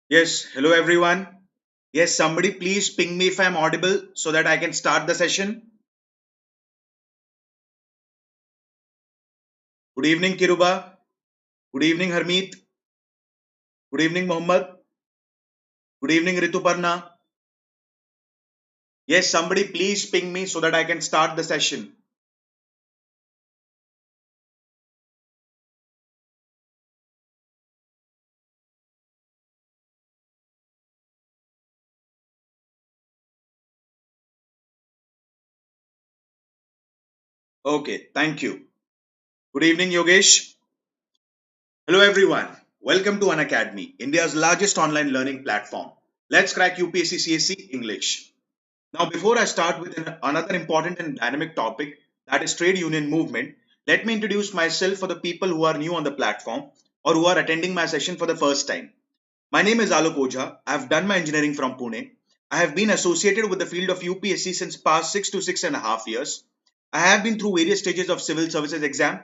Yes, hello everyone. Yes, somebody please ping me if I'm audible so that I can start the session. Good evening, Kiruba. Good evening, Harmeet. Good evening, Mohammed. Good evening, Rituparna. Yes, somebody please ping me so that I can start the session. Okay, thank you. Good evening, Yogesh. Hello everyone. Welcome to Unacademy, India's largest online learning platform. Let's crack UPSC CSC English. Now, before I start with another important and dynamic topic, that is trade union movement, let me introduce myself for the people who are new on the platform or who are attending my session for the first time. My name is Alok Ojha. I have done my engineering from Pune. I have been associated with the field of UPSC since past 6 to 6.5 years. I have been through various stages of civil services exam.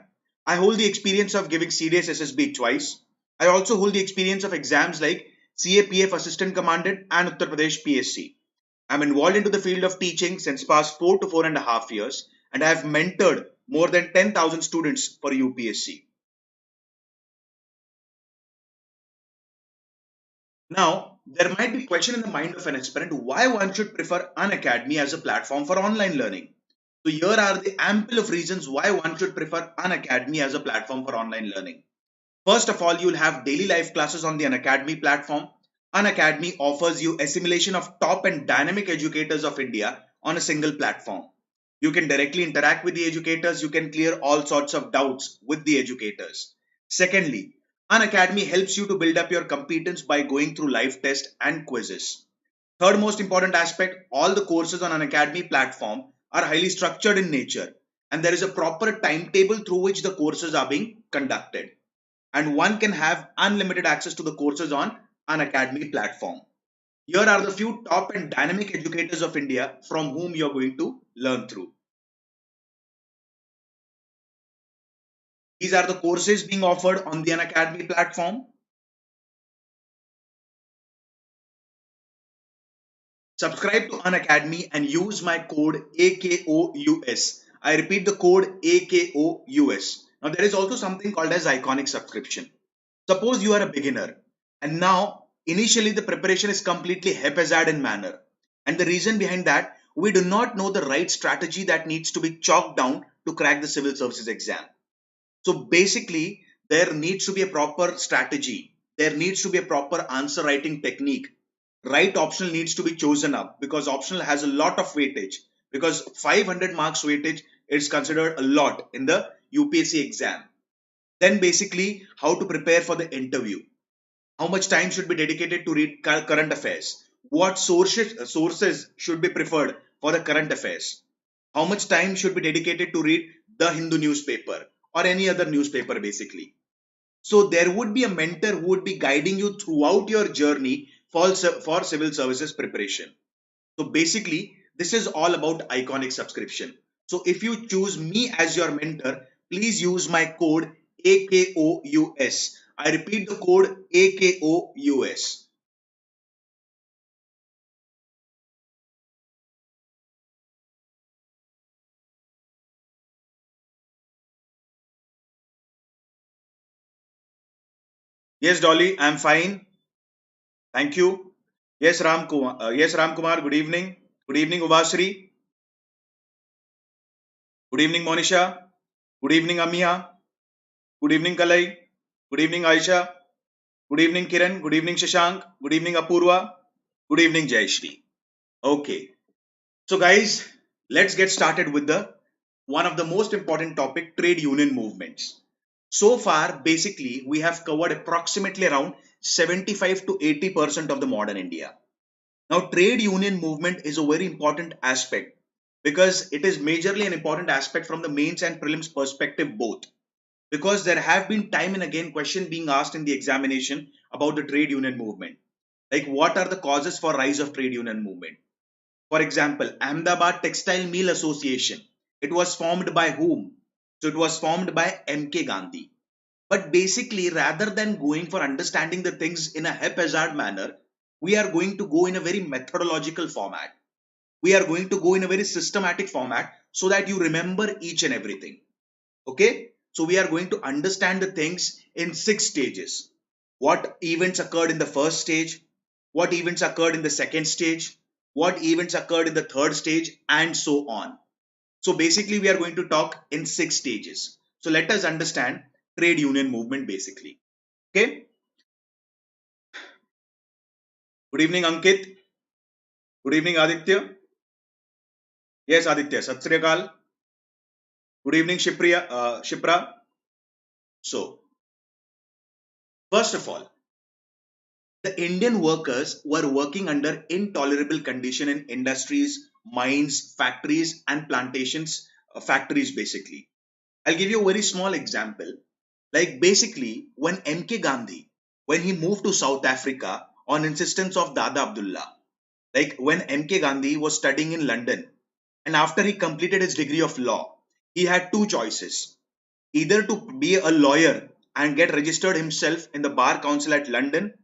I hold the experience of giving CDS SSB twice. I also hold the experience of exams like CAPF Assistant Commandant and Uttar Pradesh PSC. I'm involved into the field of teaching since past 4 to 4.5 years, and I have mentored more than 10,000 students for UPSC. Now, there might be a question in the mind of an aspirant why one should prefer Unacademy as a platform for online learning. So here are the ample of reasons why one should prefer Unacademy as a platform for online learning. First of all, you'll have daily live classes on the Unacademy platform. Unacademy offers you assimilation of top and dynamic educators of India on a single platform. You can directly interact with the educators, you can clear all sorts of doubts with the educators. Secondly, Unacademy helps you to build up your competence by going through live tests and quizzes. Third most important aspect, all the courses on Unacademy platform are highly structured in nature and there is a proper timetable through which the courses are being conducted, and one can have unlimited access to the courses on Unacademy platform. Here are the few top and dynamic educators of India from whom you are going to learn through. These are the courses being offered on the Unacademy platform. Subscribe to Unacademy and use my code AKOUS. I repeat the code AKOUS. Now there is also something called as iconic subscription. Suppose you are a beginner and now initially the preparation is completely haphazard in manner. And the reason behind that, we do not know the right strategy that needs to be chalked down to crack the civil services exam. So basically, there needs to be a proper strategy. There needs to be a proper answer writing technique. Right optional needs to be chosen up because optional has a lot of weightage. Because 500 marks weightage is considered a lot in the UPSC exam. Then basically, how to prepare for the interview. How much time should be dedicated to read current affairs? What sources should be preferred for the current affairs? How much time should be dedicated to read the Hindu newspaper or any other newspaper basically? So there would be a mentor who would be guiding you throughout your journey for civil services preparation. So basically, this is all about iconic subscription. So if you choose me as your mentor, please use my code AKOUS. I repeat the code AKOUS. Yes, Dolly, I'm fine. Thank you. Yes, Ram Kumar. Yes, Ram Kumar. Good evening. Good evening, Ubasri. Good evening, Monisha. Good evening, Amiya. Good evening, Kalai. Good evening, Aisha. Good evening, Kiran. Good evening, Shashank. Good evening, Apurva. Good evening, Jayashri. Okay. So, guys, let's get started with the one of the most important topic, trade union movements. So far, basically, we have covered approximately around 75 to 80% of the modern India. Now, trade union movement is a very important aspect because it is majorly an important aspect from the mains and prelims perspective both. Because there have been time and again question being asked in the examination about the trade union movement. Like what are the causes for rise of trade union movement? For example, Ahmedabad Textile Mill Association. It was formed by whom? So it was formed by MK Gandhi. But basically, rather than going for understanding the things in a haphazard manner, we are going to go in a very methodological format. We are going to go in a very systematic format so that you remember each and everything. Okay, so we are going to understand the things in 6 stages. What events occurred in the first stage, what events occurred in the second stage, what events occurred in the third stage, and so on. So basically, we are going to talk in 6 stages. So let us understand trade union movement basically. Okay. Good evening, Ankit. Good evening, Aditya. Yes, Aditya. Sat Sri Akal. Good evening, Shipra. So, first of all, the Indian workers were working under intolerable condition in industries, mines, factories, and plantations. Factories basically. I'll give you a very small example. Like basically, when MK Gandhi, when he moved to South Africa on insistence of Dada Abdullah, like when MK Gandhi was studying in London, and after he completed his degree of law, he had two choices: either to be a lawyer and get registered himself in the Bar Council at London,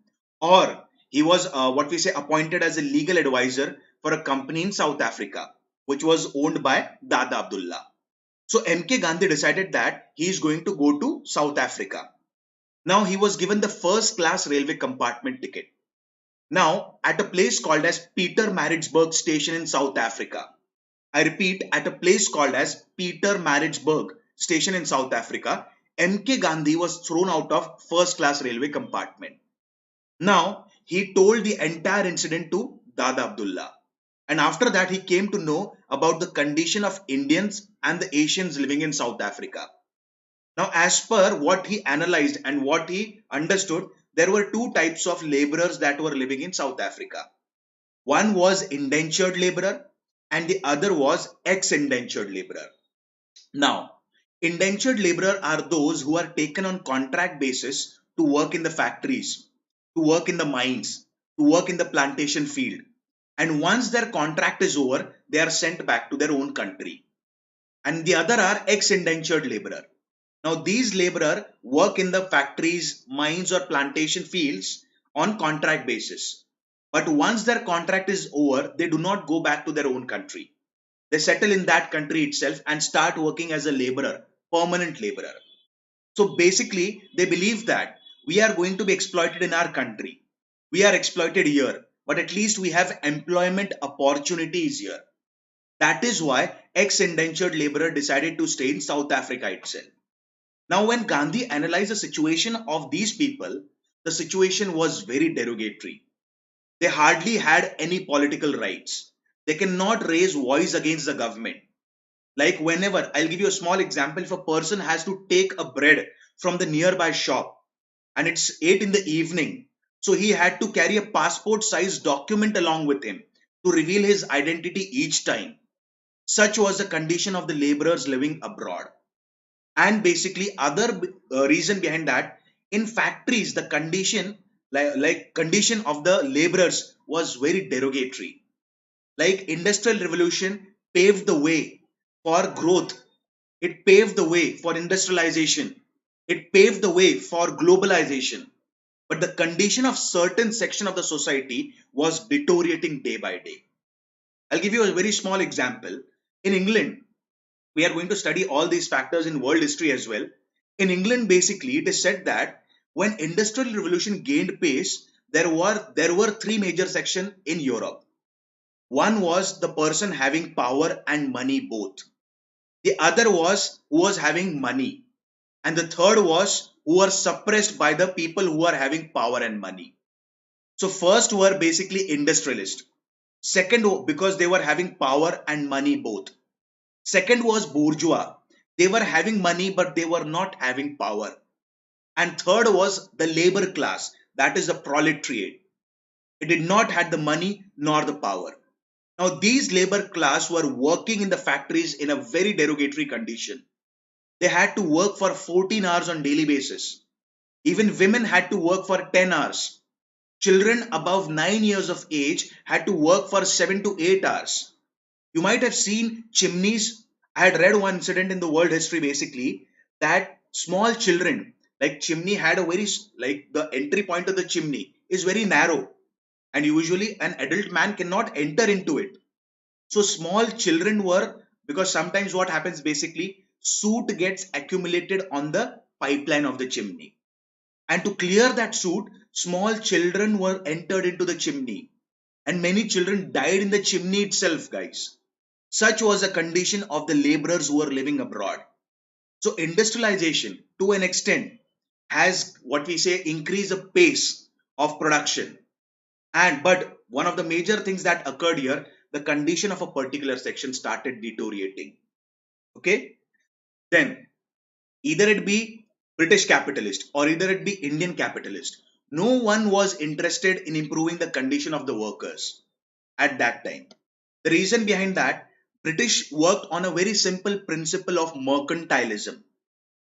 or he was what we say appointed as a legal advisor for a company in South Africa, which was owned by Dada Abdullah. So MK Gandhi decided that he is going to go to South Africa. Now he was given the first class railway compartment ticket. Now at a place called as Pietermaritzburg station in South Africa. I repeat, at a place called as Pietermaritzburg station in South Africa, MK Gandhi was thrown out of first class railway compartment. Now he told the entire incident to Dada Abdullah. And after that, he came to know about the condition of Indians and the Asians living in South Africa. Now, as per what he analyzed and what he understood, there were two types of laborers that were living in South Africa. One was indentured laborer and the other was ex-indentured laborer. Now, indentured laborer are those who are taken on contract basis to work in the factories, to work in the mines, to work in the plantation field. And once their contract is over, they are sent back to their own country. And the other are ex-indentured laborer. Now, these laborer work in the factories, mines, or plantation fields on contract basis. But once their contract is over, they do not go back to their own country. They settle in that country itself and start working as a laborer, permanent laborer. So basically, they believe that we are going to be exploited in our country. We are exploited here, but at least we have employment opportunities here. That is why ex-indentured laborer decided to stay in South Africa itself. Now, when Gandhi analyzed the situation of these people, the situation was very derogatory. They hardly had any political rights. They cannot raise voice against the government. Like whenever, I'll give you a small example. If a person has to take a bread from the nearby shop and it's 8 in the evening, so he had to carry a passport size document along with him to reveal his identity each time. Such was the condition of the laborers living abroad. And basically, other reason behind that, in factories, the condition like condition of the laborers was very derogatory. Like industrial revolution paved the way for growth. It paved the way for industrialization. It paved the way for globalization. But the condition of certain section of the society was deteriorating day by day. I'll give you a very small example. In England, we are going to study all these factors in world history as well. In England, basically, it is said that when industrial revolution gained pace, there were three major sections in Europe. One was the person having power and money both. The other was who was having money. And the third was who were suppressed by the people who are having power and money. So first were basically industrialists. Second, because they were having power and money both. Second was bourgeois. They were having money but they were not having power. And third was the labor class, that is the proletariat. It did not have the money nor the power. Now these labor class were working in the factories in a very derogatory condition. They had to work for 14 hours on daily basis. Even women had to work for 10 hours. Children above 9 years of age had to work for 7 to 8 hours. You might have seen chimneys. I had read one incident in the world history basically that small children, Like chimney had a very like the entry point of the chimney is very narrow, and usually an adult man cannot enter into it. So small children were, because sometimes what happens basically, soot gets accumulated on the pipeline of the chimney, and to clear that soot, small children were entered into the chimney, and many children died in the chimney itself, guys. Such was the condition of the laborers who were living abroad. So industrialization, to an extent, has what we say increased the pace of production. And but one of the major things that occurred here, the condition of a particular section started deteriorating. Okay, then either it be British capitalist or either it be Indian capitalist, no one was interested in improving the condition of the workers at that time. The reason behind that, British worked on a very simple principle of mercantilism.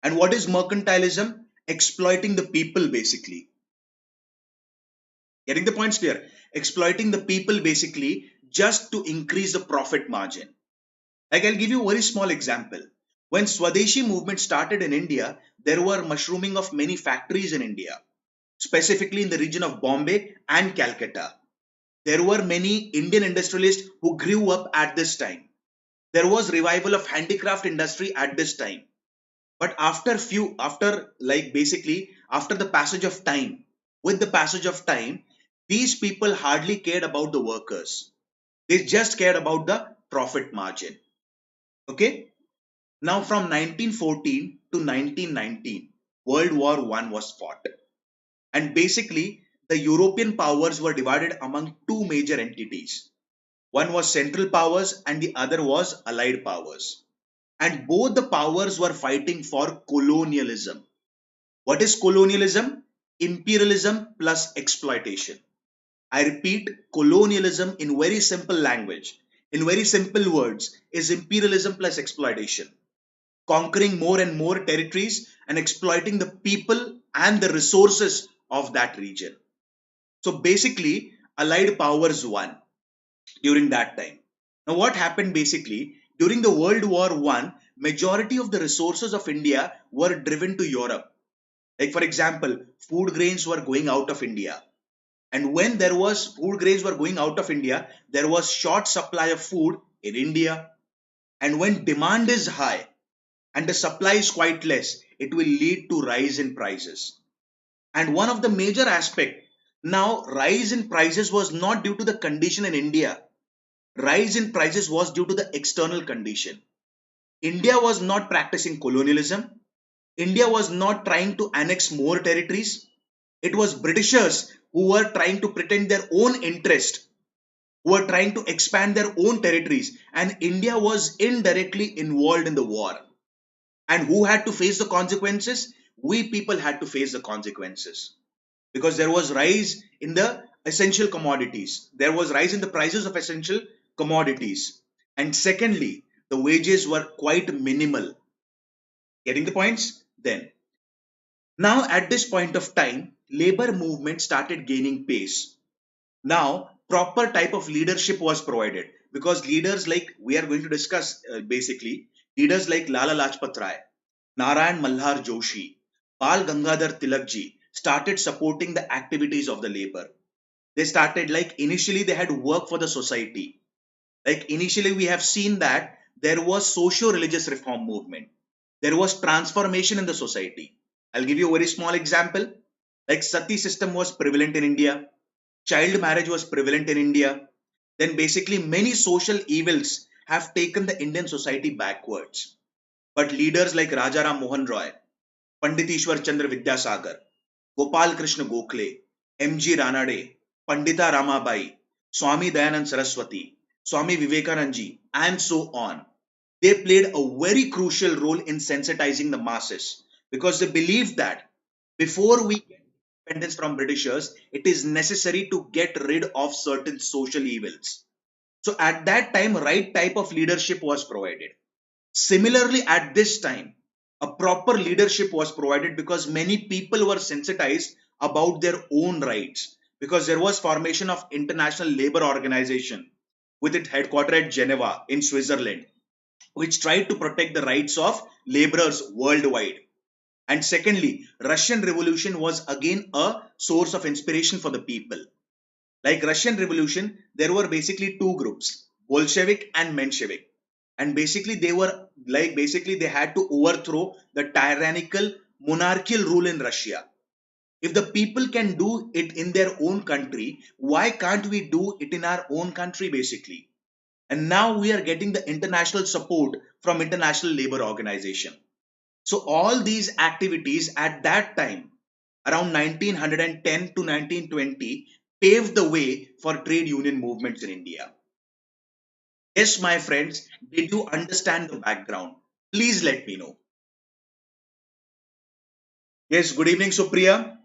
And what is mercantilism? Exploiting the people basically. Getting the points clear? Exploiting the people basically just to increase the profit margin. Like I'll give you a very small example. When Swadeshi movement started in India, there were mushrooming of many factories in India, specifically in the region of Bombay and Calcutta. There were many Indian industrialists who grew up at this time. There was revival of handicraft industry at this time. But after like basically after the passage of time, with the passage of time, these people hardly cared about the workers. They just cared about the profit margin. Okay. Now from 1914 to 1919, World War One was fought. And basically, the European powers were divided among two major entities. One was Central Powers and the other was Allied Powers. And both the powers were fighting for colonialism. What is colonialism? Imperialism plus exploitation. I repeat, colonialism in very simple language, in very simple words, is imperialism plus exploitation. Conquering more and more territories and exploiting the people and the resources of that region. So basically, Allied powers won during that time. Now, what happened basically during the World War One? Majority of the resources of India were driven to Europe. Like for example, food grains were going out of India, and when there was food grains were going out of India, there was short supply of food in India. And when demand is high and the supply is quite less, it will lead to rise in prices. And one of the major aspect, now rise in prices was not due to the condition in India. Rise in prices was due to the external condition. India was not practicing colonialism. India was not trying to annex more territories. It was Britishers who were trying to pretend their own interest, who were trying to expand their own territories, and India was indirectly involved in the war. And who had to face the consequences? We people had to face the consequences, because there was rise in the essential commodities. There was rise in the prices of essential commodities. And secondly, the wages were quite minimal. Getting the points? Then, now at this point of time, labor movement started gaining pace. Now, proper type of leadership was provided, because leaders like we are going to discuss basically, leaders like Lala Lajpat Rai, Narayan Malhar Joshi, Bal Gangadhar Tilakji started supporting the activities of the labor. They started, like initially they had work for the society. Like initially we have seen that there was socio-religious reform movement. There was transformation in the society. I'll give you a very small example. Like sati system was prevalent in India. Child marriage was prevalent in India. Then basically many social evils have taken the Indian society backwards. But leaders like Rajaram Mohan Roy, Pandit Ishwar Chandra Vidyasagar, Gopal Krishna Gokhale, M.G. Ranade, Pandita Ramabai, Swami Dayanand Saraswati, Swami Vivekanand, and so on. They played a very crucial role in sensitizing the masses, because they believed that before we get independence from Britishers, it is necessary to get rid of certain social evils. So at that time, right type of leadership was provided. Similarly, at this time, a proper leadership was provided, because many people were sensitized about their own rights, because there was formation of International Labour Organization with its headquarters at Geneva in Switzerland, which tried to protect the rights of laborers worldwide. And secondly, Russian Revolution was again a source of inspiration for the people. Like Russian Revolution, there were basically two groups, Bolshevik and Menshevik. And basically they had to overthrow the tyrannical monarchical rule in Russia. If the people can do it in their own country, why can't we do it in our own country basically? And now we are getting the international support from International Labor Organization. So all these activities at that time, around 1910 to 1920, paved the way for trade union movements in India. Yes, my friends, did you understand the background? Please let me know. Yes, good evening, Supriya.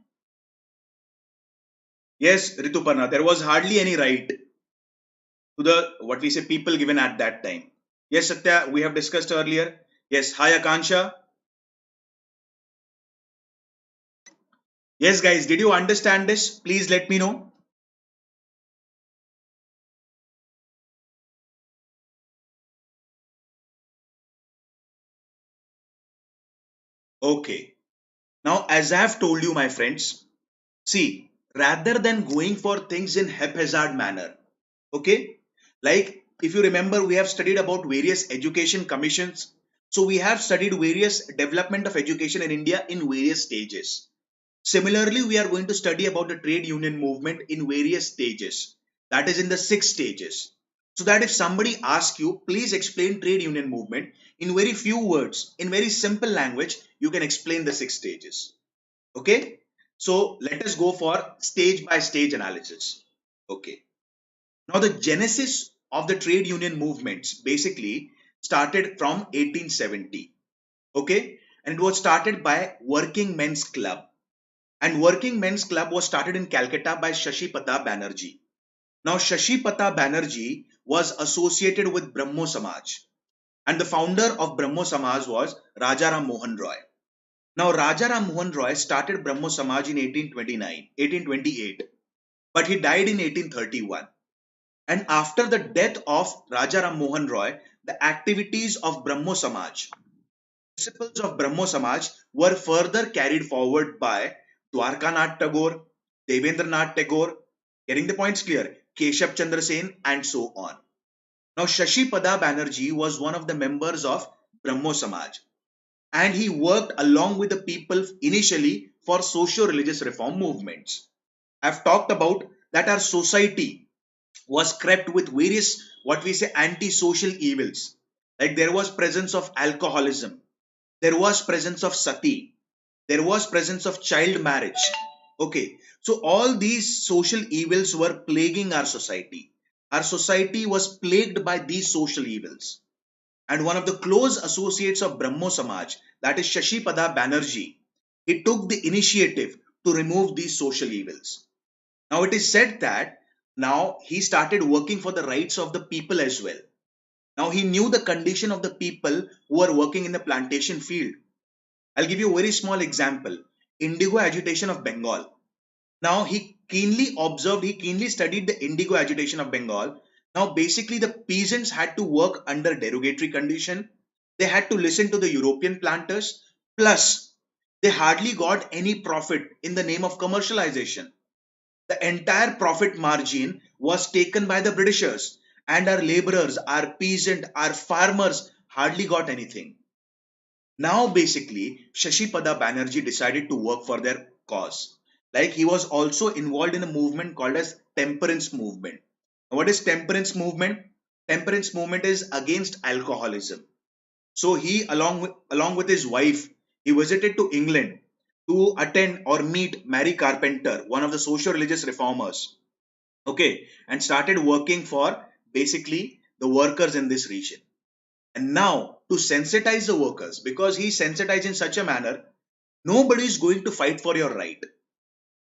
Yes, Rituparna, there was hardly any right to the what we say people given at that time. Yes, Satya, we have discussed earlier. Yes, hi Akansha. Yes, guys, did you understand this? Please let me know. Okay. Now, as I have told you, my friends, see, rather than going for things in haphazard manner, okay, like if you remember, we have studied about various education commissions. So we have studied various development of education in India in various stages. Similarly, we are going to study about the trade union movement in various stages. That is in the six stages. So that if somebody asks you, please explain trade union movement in very few words, in very simple language, you can explain the six stages. Okay. So let us go for stage by stage analysis. Okay. Now the genesis of the trade union movements basically started from 1870. Okay. And it was started by Working Men's Club, and Working Men's Club was started in Calcutta by Shashipata Banerjee. Now, Shashipata Banerjee was associated with Brahmo Samaj, and the founder of Brahmo Samaj was Rajaram Mohan Roy. Now, Rajaram Mohan Roy started Brahmo Samaj in 1828, but he died in 1831. And after the death of Rajaram Mohan Roy, the activities of Brahmo Samaj, principles of Brahmo Samaj were further carried forward by Dwarkanath Tagore, Devendranath Tagore, getting the points clear, Keshav Chandra Sen, and so on. Now, Shashipada Banerjee was one of the members of Brahmo Samaj, and he worked along with the people initially for socio-religious reform movements. I've talked about that our society was crept with various what we say anti-social evils. Like there was presence of alcoholism, there was presence of sati, there was presence of child marriage. Okay, so all these social evils were plaguing our society was plagued by these social evils, and one of the close associates of Brahmo Samaj, that is Shashipada Banerjee, he took the initiative to remove these social evils. Now it is said that now he started working for the rights of the people as well. Now he knew the condition of the people who are working in the plantation field. I'll give you a very small example. Indigo agitation of Bengal. Now he keenly studied the indigo agitation of Bengal. Now basically the peasants had to work under derogatory condition. They had to listen to the European planters. Plus, they hardly got any profit in the name of commercialization. The entire profit margin was taken by the Britishers, and our laborers, our peasant, our farmers hardly got anything. Now, basically, Shashipada Banerjee decided to work for their cause. Like he was also involved in a movement called as temperance movement. What is temperance movement? Temperance movement is against alcoholism. So he, along with his wife, he visited to England to attend or meet Mary Carpenter, one of the social religious reformers. Okay, and started working for basically the workers in this region. And now to sensitize the workers, because he sensitized in such a manner, nobody is going to fight for your right.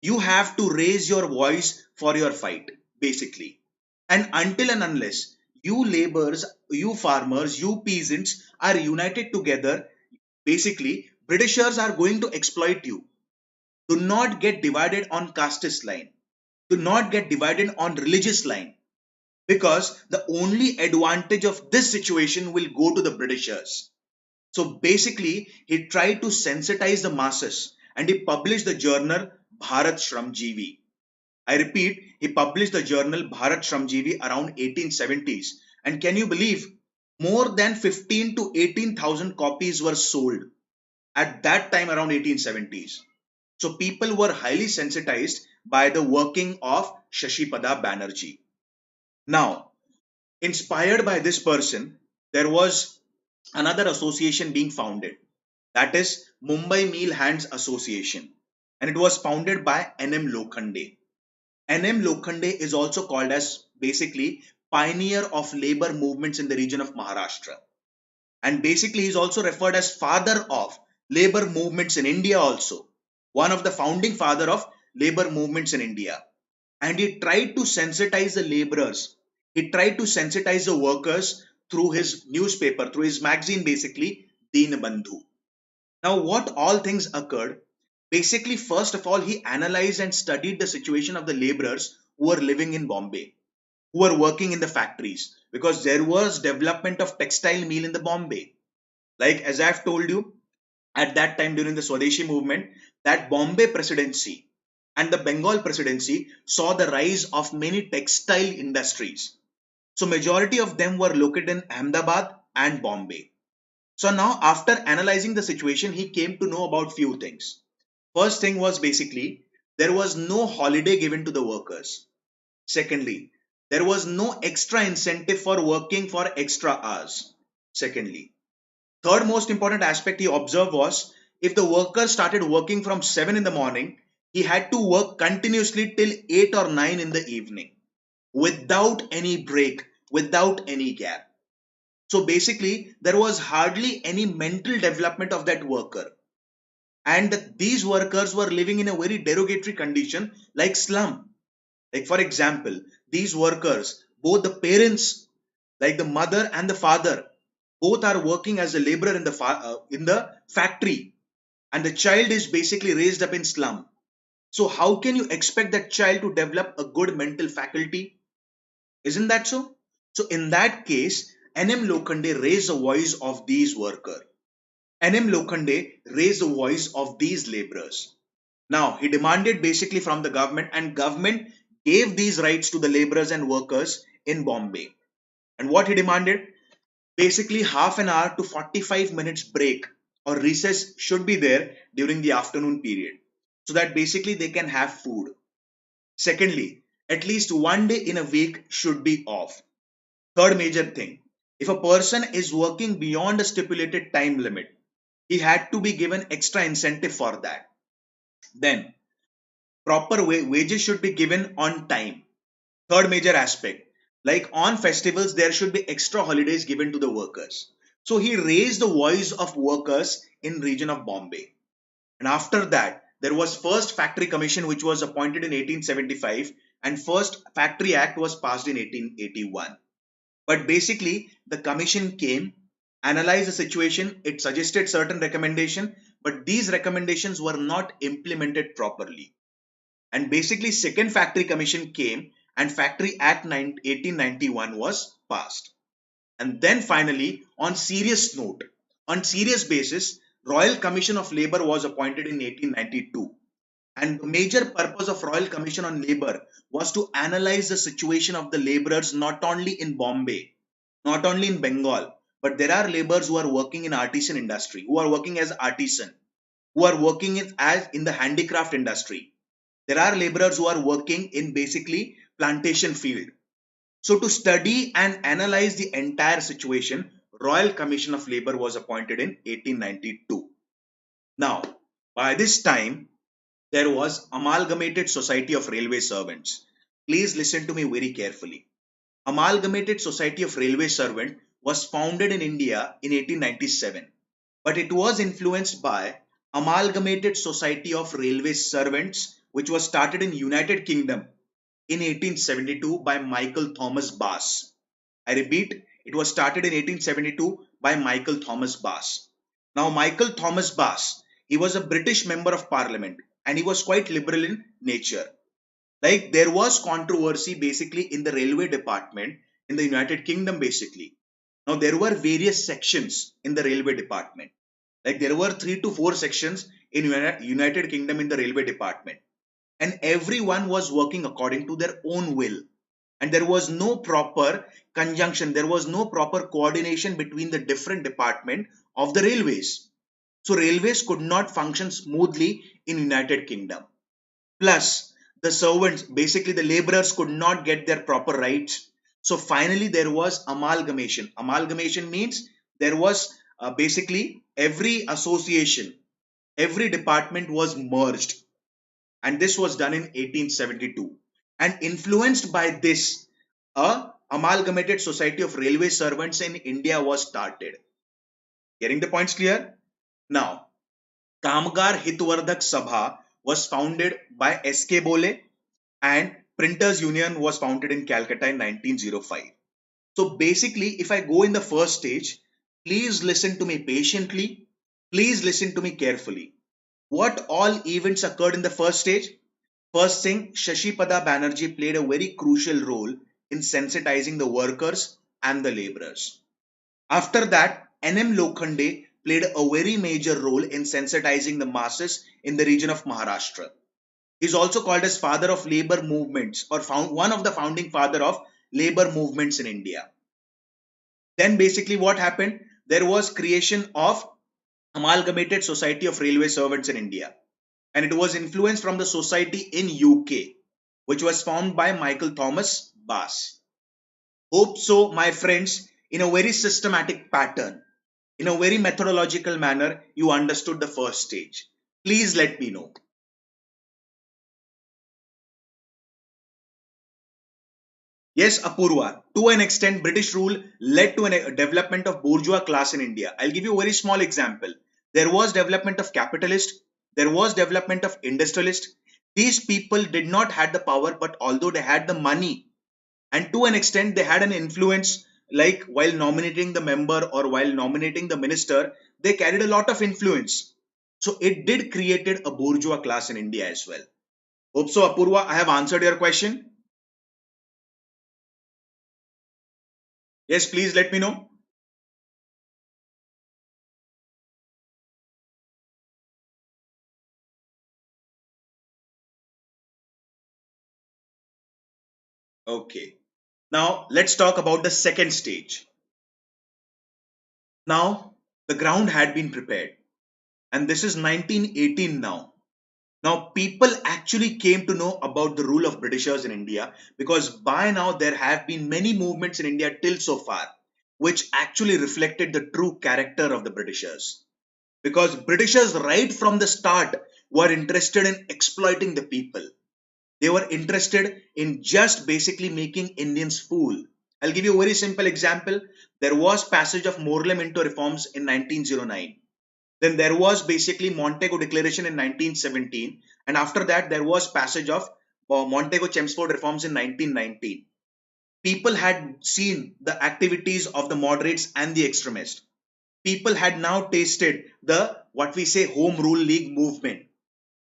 You have to raise your voice for your fight, basically. And until and unless you laborers, you farmers, you peasants are united together, basically, Britishers are going to exploit you. Do not get divided on casteist line. Do not get divided on religious line, because the only advantage of this situation will go to the Britishers. So basically, he tried to sensitize the masses and he published the journal Bharat Shramjeevi. I repeat, he published the journal Bharat Shramjeevi around 1870s. And can you believe more than 15 to 18,000 copies were sold at that time around 1870s. So people were highly sensitized by the working of Shashipada Banerjee. Now, inspired by this person, there was another association being founded, that is Mumbai Mill Hands Association, and it was founded by N.M. Lokhande. N.M. Lokhande is also called as basically pioneer of labor movements in the region of Maharashtra, and basically he's also referred as father of labor movements in India also, one of the founding father of labor movements in India. And he tried to sensitize the laborers, he tried to sensitize the workers through his newspaper, through his magazine, basically Deenbandhu. Now what all things occurred, basically first of all he analyzed and studied the situation of the laborers who were living in Bombay, who were working in the factories, because there was development of textile mill in the Bombay. Like as I've told you, at that time during the Swadeshi movement, that Bombay presidency and the Bengal presidency saw the rise of many textile industries. So majority of them were located in Ahmedabad and Bombay. So now after analyzing the situation, he came to know about few things. First thing was basically there was no holiday given to the workers. Secondly, there was no extra incentive for working for extra hours. Secondly, third most important aspect he observed was if the worker started working from 7 in the morning, he had to work continuously till 8 or 9 in the evening without any break, without any gap. So basically, there was hardly any mental development of that worker. And these workers were living in a very derogatory condition like slum. Like, for example, these workers, both the parents, like the mother and the father, both are working as a laborer in the factory, and the child is basically raised up in slum. So how can you expect that child to develop a good mental faculty? Isn't that so? So in that case, N.M. Lokhande raised the voice of these workers. N.M. Lokhande raised the voice of these laborers. Now he demanded basically from the government, and government gave these rights to the laborers and workers in Bombay. And what he demanded? Basically half an hour to 45 minutes break or recess should be there during the afternoon period, so that basically they can have food. Secondly, at least one day in a week should be off. Third major thing, if a person is working beyond a stipulated time limit, he had to be given extra incentive for that. Then proper wages should be given on time. Third major aspect, like on festivals, there should be extra holidays given to the workers. So he raised the voice of workers in region of Bombay. And after that, there was first factory commission which was appointed in 1875, and first factory act was passed in 1881. But basically, the commission came, analyzed the situation, it suggested certain recommendation, but these recommendations were not implemented properly. And basically second factory commission came and factory act 1891 was passed. And then finally, on serious basis, Royal Commission of Labor was appointed in 1892. And the major purpose of Royal Commission on Labor was to analyze the situation of the laborers not only in Bombay, not only in Bengal, but there are laborers who are working in artisan industry, who are working as artisan, who are working as in the handicraft industry. There are laborers who are working in basically plantation field. So to study and analyze the entire situation, Royal Commission of Labor was appointed in 1892. Now, by this time, there was Amalgamated Society of Railway Servants. Please listen to me very carefully. Amalgamated Society of Railway Servant was founded in India in 1897, but it was influenced by Amalgamated Society of Railway Servants, which was started in United Kingdom in 1872 by Michael Thomas Bass. I repeat, it was started in 1872 by Michael Thomas Bass. Now, Michael Thomas Bass, he was a British member of parliament and he was quite liberal in nature. Like there was controversy basically in the railway department in the United Kingdom basically. Now there were various sections in the railway department. Like there were 3 to 4 sections in United Kingdom in the railway department, and everyone was working according to their own will. And there was no proper conjunction, there was no proper coordination between the different department of the railways. So railways could not function smoothly in United Kingdom. Plus, the servants, basically the laborers, could not get their proper rights. So finally, there was amalgamation. Amalgamation means there was basically every association, every department was merged, and this was done in 1872. And influenced by this, a amalgamated society of railway servants in India was started. Getting the points clear? Now, Kamgar Hitvardak Sabha was founded by S.K. Bole, and Printers Union was founded in Calcutta in 1905. So basically, if I go in the first stage, please listen to me patiently. Please listen to me carefully. What all events occurred in the first stage? First thing, Shashipada Banerjee played a very crucial role in sensitizing the workers and the laborers. After that, N.M. Lokhande played a very major role in sensitizing the masses in the region of Maharashtra. He is also called as father of labor movements, or one of the founding father of labor movements in India. Then basically what happened? There was creation of Amalgamated Society of Railway Servants in India, and it was influenced from the society in UK, which was formed by Michael Thomas Bass. Hope so, my friends, in a very systematic pattern, in a very methodological manner, you understood the first stage. Please let me know. Yes, Apurva, to an extent, British rule led to a development of bourgeois class in India. I'll give you a very small example. There was development of capitalist, there was development of industrialist. These people did not had the power, but although they had the money, and to an extent they had an influence, like while nominating the member or while nominating the minister, they carried a lot of influence. So it did created a bourgeois class in India as well. Hope so, Apurva, I have answered your question. Yes, please let me know. Okay. Now let's talk about the second stage. Now the ground had been prepared, and this is 1918 now. Now people actually came to know about the rule of Britishers in India, because by now there have been many movements in India till so far, which actually reflected the true character of the Britishers. Because Britishers right from the start were interested in exploiting the people. They were interested in just basically making Indians fool. I'll give you a very simple example. There was passage of Morley Minto reforms in 1909. Then there was basically Montego Declaration in 1917, and after that there was passage of Montego Chelmsford reforms in 1919. People had seen the activities of the moderates and the extremists. People had now tasted the what we say Home Rule League movement.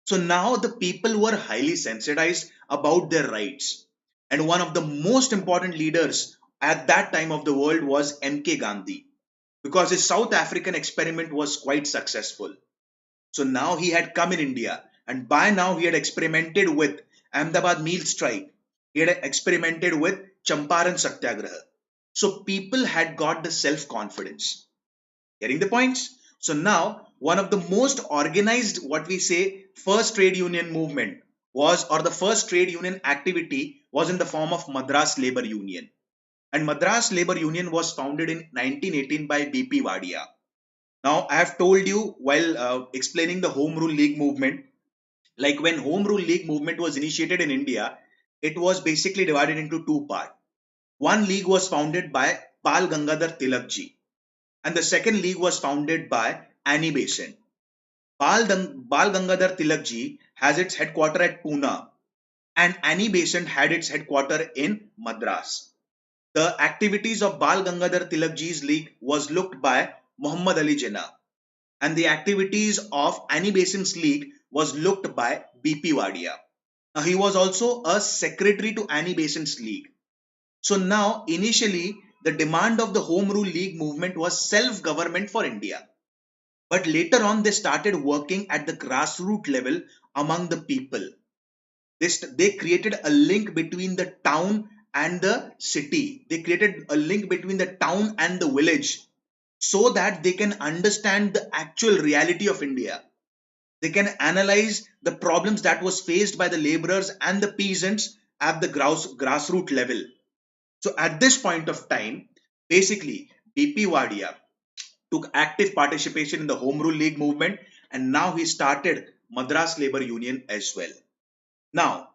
So now the people were highly sensitized about their rights. And one of the most important leaders at that time of the world was MK Gandhi, because his South African experiment was quite successful. So now he had come in India, and by now he had experimented with Ahmedabad meal strike. He had experimented with Champaran Satyagraha. So people had got the self confidence. Getting the points? So now one of the most organized, what we say, first trade union movement was, or the first trade union activity was in the form of Madras Labor Union. And Madras Labor Union was founded in 1918 by BP Wadia. Now I have told you while explaining the Home Rule League movement, like when Home Rule League movement was initiated in India, it was basically divided into two parts. One league was founded by Bal Gangadhar Tilakji, and the second league was founded by Annie Besant. Bal Gangadhar Tilakji has its headquarter at Pune, and Annie Besant had its headquarter in Madras. The activities of Bal Gangadhar Tilakji's league was looked by Muhammad Ali Jinnah, and the activities of Annie Besant's league was looked by BP Wadia. Now, he was also a secretary to Annie Besant's league. So now, initially, the demand of the Home Rule League movement was self-government for India. But later on, they started working at the grassroots level among the people. They created a link between the town and the city. They created a link between the town and the village so that they can understand the actual reality of India. They can analyze the problems that was faced by the laborers and the peasants at the grassroots level. So at this point of time, basically, BP Wadia took active participation in the Home Rule League movement, and now he started Madras Labour Union as well. Now,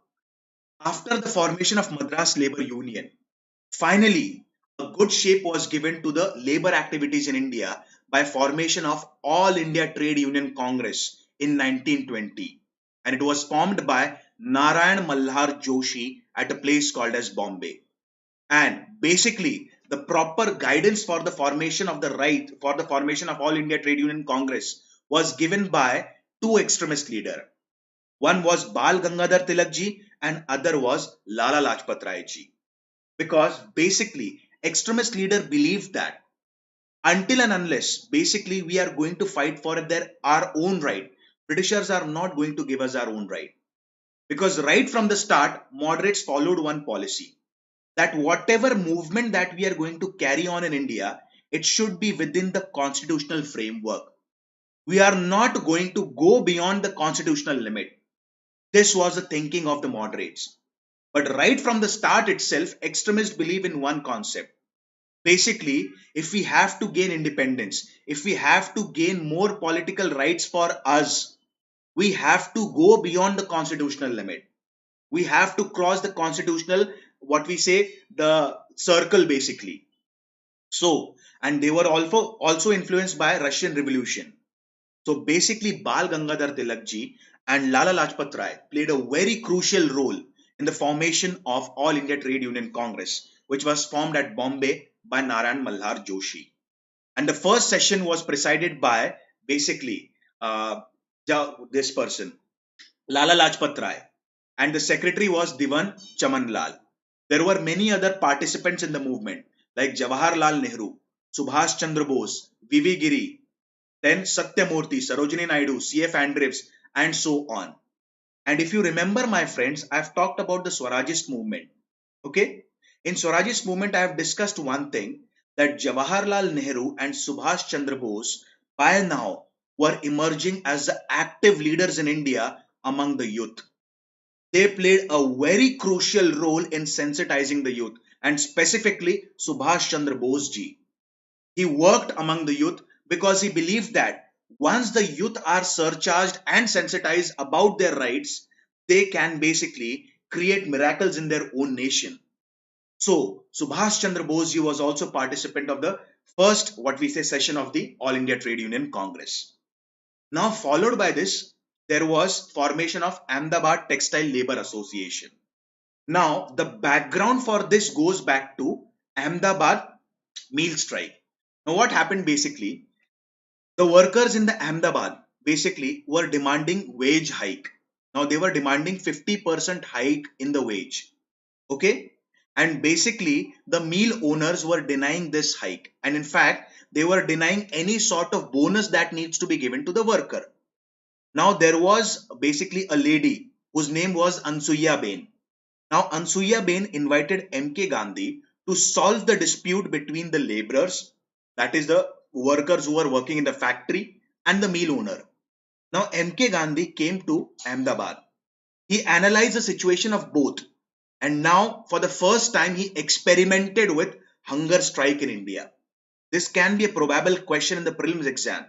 after the formation of Madras Labour Union, finally, a good shape was given to the labor activities in India by formation of All India Trade Union Congress in 1920, and it was formed by Narayan Malhar Joshi at a place called as Bombay. And basically, the proper guidance for the formation of All India Trade Union Congress was given by two extremist leaders. One was Bal Gangadhar Tilak ji and other was Lala Lajpat Rai ji. Because basically, extremist leader believed that until and unless basically we are going to fight for our own right, Britishers are not going to give us our own right. Because right from the start, moderates followed one policy, that whatever movement that we are going to carry on in India, it should be within the constitutional framework. We are not going to go beyond the constitutional limit. This was the thinking of the moderates. But right from the start itself, extremists believe in one concept. Basically, if we have to gain independence, if we have to gain more political rights for us, we have to go beyond the constitutional limit. We have to cross the constitutional, what we say, the circle basically. So, and they were also influenced by Russian Revolution. So basically, Bal Gangadhar Tilak ji and Lala Lajpat Rai played a very crucial role in the formation of All India Trade Union Congress, which was formed at Bombay by Narayan Malhar Joshi. And the first session was presided by basically this person, Lala Lajpat Rai, and the secretary was Diwan Chaman Lal. There were many other participants in the movement like Jawaharlal Nehru, Subhash Chandra Bose, V.V. Giri, then Satyamurthy, Sarojini Naidu, C.F. Andrews, and so on. And if you remember, my friends, I've talked about the Swarajist movement. Okay? In Swarajist movement, I have discussed one thing, that Jawaharlal Nehru and Subhash Chandra Bose by now were emerging as the active leaders in India among the youth. They played a very crucial role in sensitizing the youth, and specifically Subhash Chandra Bose ji. He worked among the youth because he believed that once the youth are surcharged and sensitized about their rights, they can basically create miracles in their own nation. So Subhash Chandra Bose ji was also participant of the first, what we say, session of the All India Trade Union Congress. Now followed by this, there was formation of Ahmedabad Textile Labor Association. Now the background for this goes back to Ahmedabad meal strike. Now what happened basically, the workers in the Ahmedabad basically were demanding wage hike. Now they were demanding 50% hike in the wage. Okay? And basically the meal owners were denying this hike. And in fact, they were denying any sort of bonus that needs to be given to the worker. Now there was basically a lady whose name was Ansuya Bain. Now Ansuya Bain invited MK Gandhi to solve the dispute between the laborers, that is the workers who were working in the factory, and the meal owner. Now MK Gandhi came to Ahmedabad. He analyzed the situation of both, and now for the first time he experimented with hunger strike in India. This can be a probable question in the prelims exam.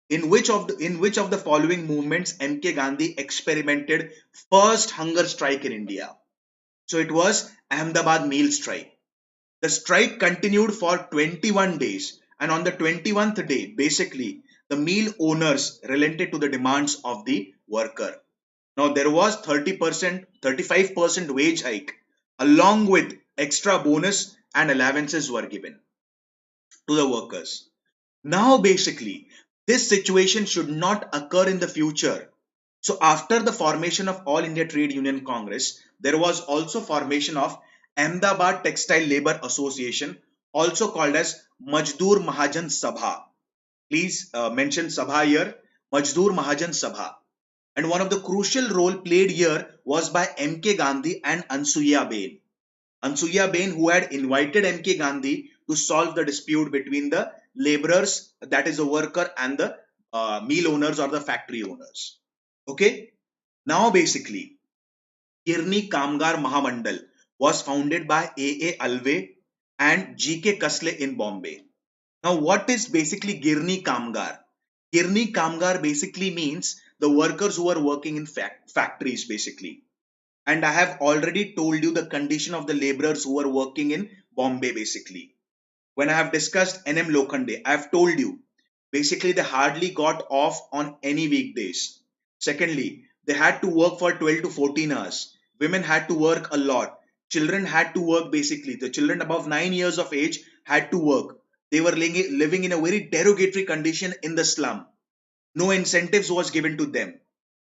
In which of the following movements MK Gandhi experimented first hunger strike in India? So it was Ahmedabad meal strike. The strike continued for 21 days, and on the 21st day, basically, the meal owners relented to the demands of the worker. Now there was 30%, 35% wage hike, along with extra bonus and allowances were given to the workers. Now basically, this situation should not occur in the future. So after the formation of All India Trade Union Congress, there was also formation of Ahmedabad Textile Labor Association, also called as Majdoor Mahajan Sabha. Please mention Sabha here, Majdoor Mahajan Sabha. And one of the crucial role played here was by MK Gandhi and Ansuya Bain. Ansuya Bain, who had invited MK Gandhi to solve the dispute between the laborers, that is the worker, and the mill owners or the factory owners. Okay. Now basically, Girni Kamgar Mahamandal was founded by A. Alve and G.K. Kasle in Bombay. Now, what is basically Girni Kamgar? Girni Kamgar basically means the workers who are working in factories basically. And I have already told you the condition of the laborers who are working in Bombay basically. When I have discussed NM Lokhande, I have told you basically they hardly got off on any weekdays. Secondly, they had to work for 12 to 14 hours. Women had to work a lot. Children had to work basically. The children above 9 years of age had to work. They were living in a very derogatory condition in the slum. No incentives was given to them.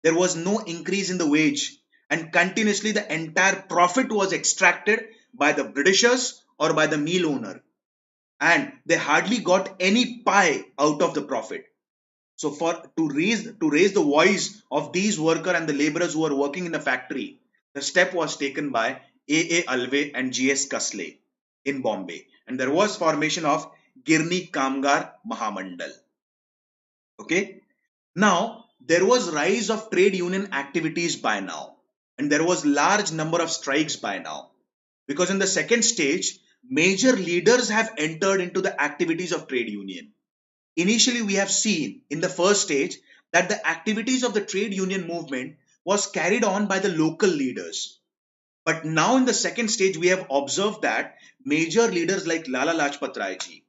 There was no increase in the wage, and continuously the entire profit was extracted by the Britishers or by the mill owner, and they hardly got any pie out of the profit. So for to raise the voice of these workers and the laborers who are working in the factory, the step was taken by A. Alve and G.S. Kasle in Bombay, and there was formation of Girni Kamgar Mahamandal. Okay. Now, there was rise of trade union activities by now, and there was large number of strikes by now. Because in the second stage, major leaders have entered into the activities of trade union. Initially, we have seen in the first stage that the activities of the trade union movement was carried on by the local leaders. But now in the second stage, we have observed that major leaders like Lala Lajpat Rai ji,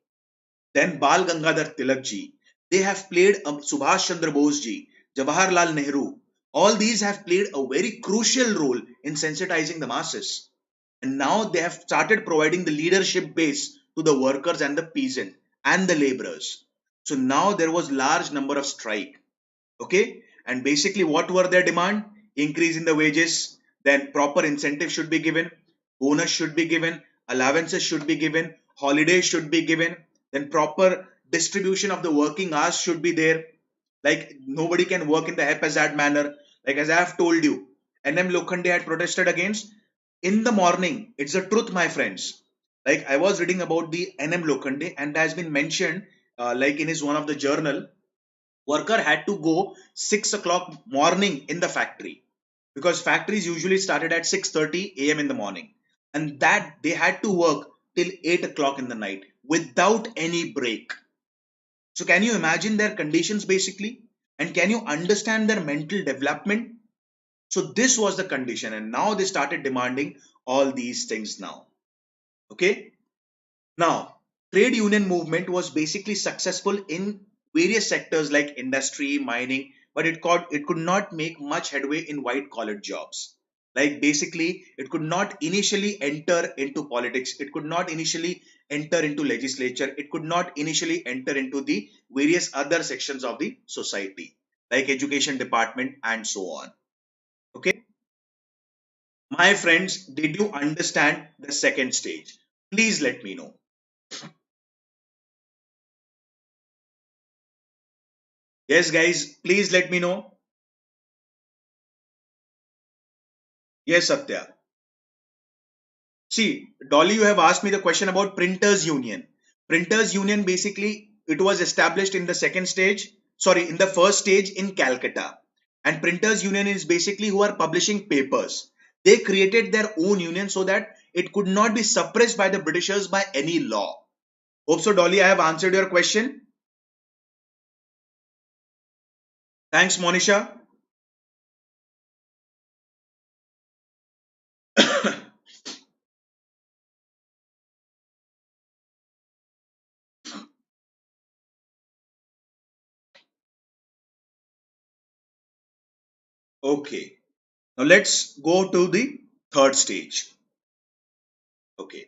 then Bal Gangadhar Tilak ji, they have played Subhash Chandra Bose ji, Jawaharlal Nehru. All these have played a very crucial role in sensitizing the masses. And now they have started providing the leadership base to the workers and the peasant and the laborers. So now there was large number of strike. Okay. And basically what were their demand? Increase in the wages, then proper incentive should be given, bonus should be given, allowances should be given, holidays should be given, then proper distribution of the working hours should be there. Like nobody can work in the haphazard manner. Like as I have told you, NM Lokhande had protested against in the morning. It's the truth, my friends. Like I was reading about the NM Lokhande, and has been mentioned, like in his one of the journal, worker had to go 6 o'clock morning in the factory, because factories usually started at 6:30 a.m. in the morning, and that they had to work till 8 o'clock in the night without any break. So can you imagine their conditions basically, and can you understand their mental development? So this was the condition, and now they started demanding all these things now. Okay. Now, trade union movement was basically successful in various sectors like industry, mining, but it could not make much headway in white collar jobs. Like basically, it could not initially enter into politics. It could not initially enter into legislature. It could not initially enter into the various other sections of the society, like education department and so on. Okay. My friends, did you understand the second stage? Please let me know. Yes, guys, please let me know. Yes, Satya. See, Dolly, you have asked me the question about Printers Union. Printers Union basically it was established in the second stage, sorry, in the first stage in Calcutta. And Printers Union is basically who are publishing papers. They created their own union so that it could not be suppressed by the Britishers by any law. Hope so, Dolly, I have answered your question. Thanks, Monisha. Okay. Now let's go to the third stage. Okay.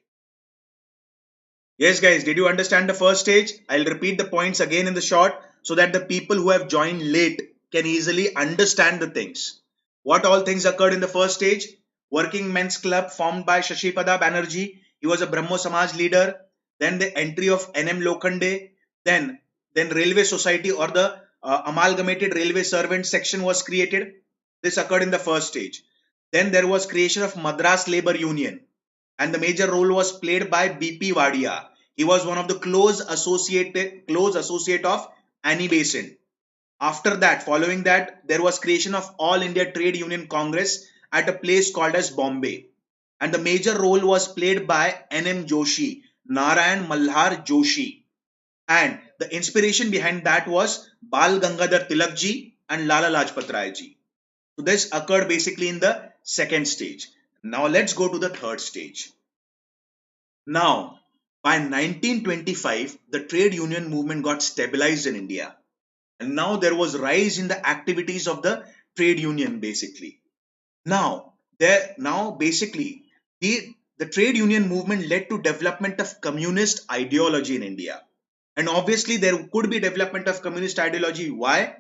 Yes, guys, did you understand the first stage? I'll repeat the points again in the short so that the people who have joined late can easily understand the things. What all things occurred in the first stage? Working Men's Club formed by Shashipada Banerjee. He was a Brahmo Samaj leader. then the entry of NM Lokhande, then Railway Society or the Amalgamated Railway Servant Section was created. This occurred in the first stage. Then there was creation of Madras Labour Union, and the major role was played by BP Wadia. He was one of the close associate of Annie Besant. After that, following that, there was creation of All India Trade Union Congress at a place called as Bombay. And the major role was played by NM Joshi, Narayan Malhar Joshi. And the inspiration behind that was Bal Gangadhar Tilakji and Lala Lajpat Rai ji. So this occurred basically in the second stage. Now let's go to the third stage. Now, by 1925, the trade union movement got stabilized in India. And now there was rise in the activities of the trade union basically. Now basically the trade union movement led to development of communist ideology in India. And obviously there could be development of communist ideology. Why?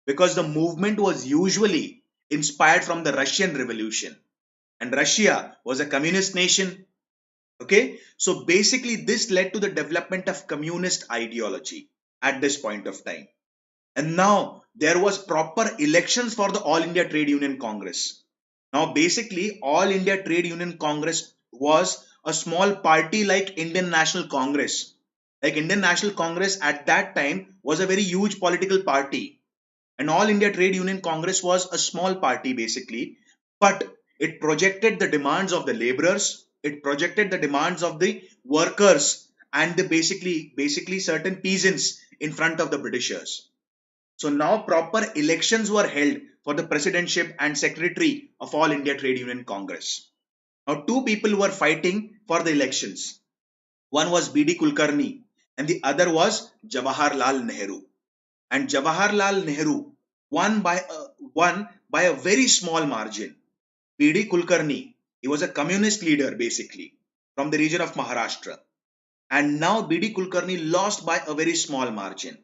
Because the movement was usually inspired from the Russian Revolution. And Russia was a communist nation. Okay, so basically this led to the development of communist ideology at this point of time. And now there was proper elections for the All India Trade Union Congress. Now basically All India Trade Union Congress was a small party like Indian National Congress. Like Indian National Congress at that time was a very huge political party. And All India Trade Union Congress was a small party basically, but it projected the demands of the laborers, it projected the demands of the workers and the basically certain peasants in front of the Britishers. So now proper elections were held for the presidentship and secretary of All India Trade Union Congress. Now two people were fighting for the elections. One was B.D. Kulkarni and the other was Jawaharlal Nehru. And Jawaharlal Nehru won by a very small margin. B.D. Kulkarni, he was a communist leader basically from the region of Maharashtra. And now B.D. Kulkarni lost by a very small margin.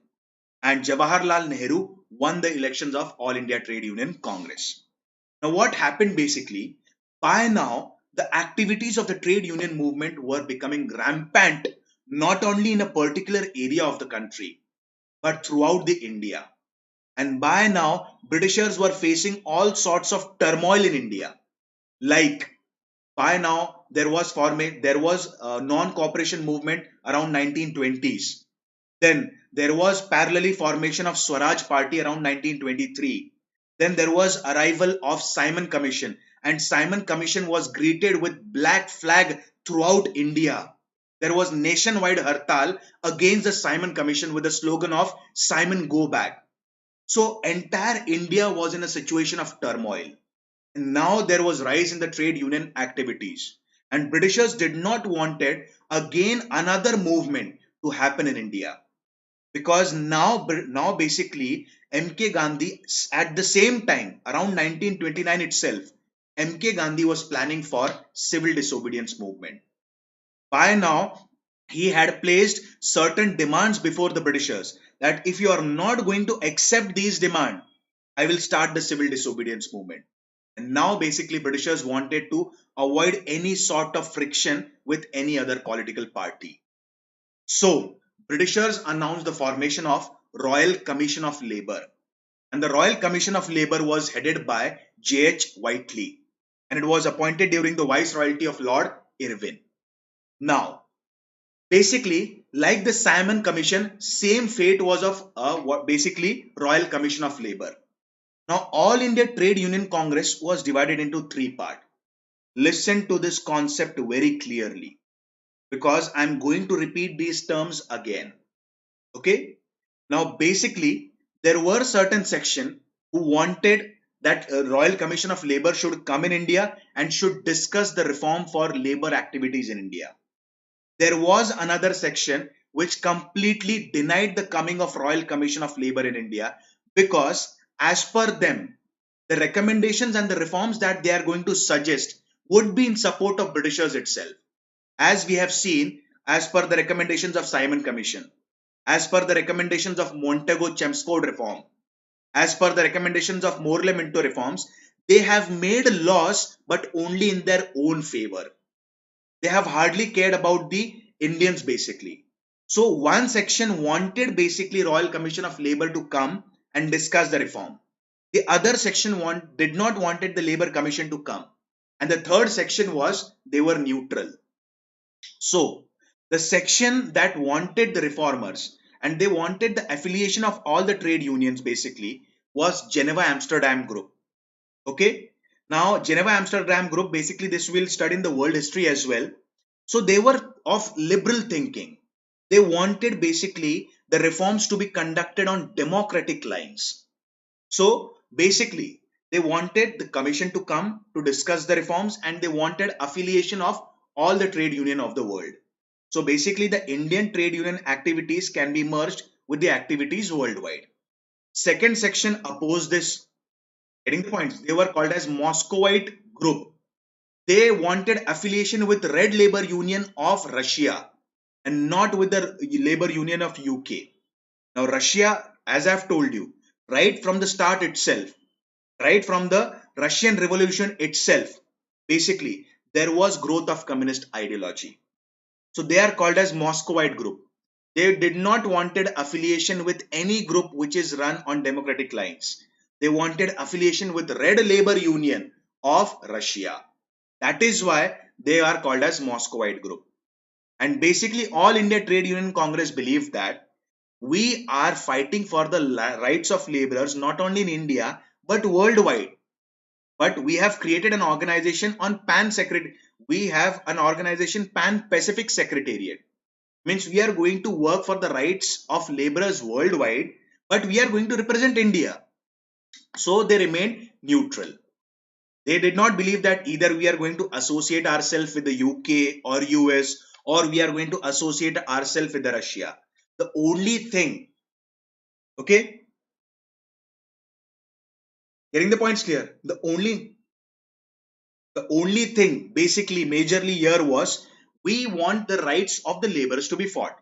And Jawaharlal Nehru won the elections of All India Trade Union Congress. Now what happened basically, by now the activities of the trade union movement were becoming rampant not only in a particular area of the country but throughout the India. And by now Britishers were facing all sorts of turmoil in India. Like by now there was a non-cooperation movement around 1920s. Then there was parallelly formation of Swaraj Party around 1923. Then there was arrival of Simon Commission, and Simon Commission was greeted with black flag throughout India. There was nationwide hartal against the Simon Commission with the slogan of Simon Go Back. So entire India was in a situation of turmoil. And now there was rise in the trade union activities. And Britishers did not wanted again another movement to happen in India. Because now basically MK Gandhi at the same time around 1929 itself, MK Gandhi was planning for civil disobedience movement. By now he had placed certain demands before the Britishers that if you are not going to accept these demands, I will start the civil disobedience movement. And now basically Britishers wanted to avoid any sort of friction with any other political party. So Britishers announced the formation of Royal Commission of Labour. And the Royal Commission of Labour was headed by J.H. Whiteley. And it was appointed during the Viceroyalty of Lord Irwin. Now, basically, like the Simon Commission, same fate was of basically Royal Commission of Labour. Now, All India Trade Union Congress was divided into three parts. Listen to this concept very clearly, because I'm going to repeat these terms again. Okay. Now, basically, there were certain section who wanted that Royal Commission of Labour should come in India and should discuss the reform for labor activities in India. There was another section which completely denied the coming of Royal Commission of Labour in India, because as per them, the recommendations and the reforms that they are going to suggest would be in support of Britishers itself. As we have seen, as per the recommendations of Simon Commission, as per the recommendations of Montego Chelmsford reform, as per the recommendations of Morley Minto reforms, they have made laws but only in their own favor. They have hardly cared about the Indians basically. So one section wanted basically Royal Commission of Labor to come and discuss the reform. The other section did not wanted the Labor Commission to come. And the third section was they were neutral. So the section that wanted the reformers and they wanted the affiliation of all the trade unions basically was Geneva Amsterdam Group. Okay. Now Geneva Amsterdam Group, basically this will study in the world history as well. So they were of liberal thinking. They wanted basically the reforms to be conducted on democratic lines. So basically, they wanted the commission to come to discuss the reforms and they wanted affiliation of all the trade union of the world. So basically, the Indian trade union activities can be merged with the activities worldwide. Second section opposed this. Getting the points? They were called as Moscowite group. They wanted affiliation with Red Labor Union of Russia and not with the Labor Union of UK. Now, Russia, as I've told you, right from the start itself, right from the Russian Revolution itself, basically, there was growth of communist ideology. So they are called as Moscowite group. They did not wanted affiliation with any group which is run on democratic lines. They wanted affiliation with Red Labor Union of Russia. That is why they are called as Moscowite group. And basically, All India Trade Union Congress believed that we are fighting for the rights of laborers not only in India but worldwide. But we have created an organization on pan secret. We have an organization pan Pacific Secretariat. Means we are going to work for the rights of laborers worldwide, but we are going to represent India. So they remained neutral. They did not believe that either we are going to associate ourselves with the UK or US or we are going to associate ourselves with the Russia. The only thing, okay, getting the points clear. The only thing basically majorly here was we want the rights of the laborers to be fought.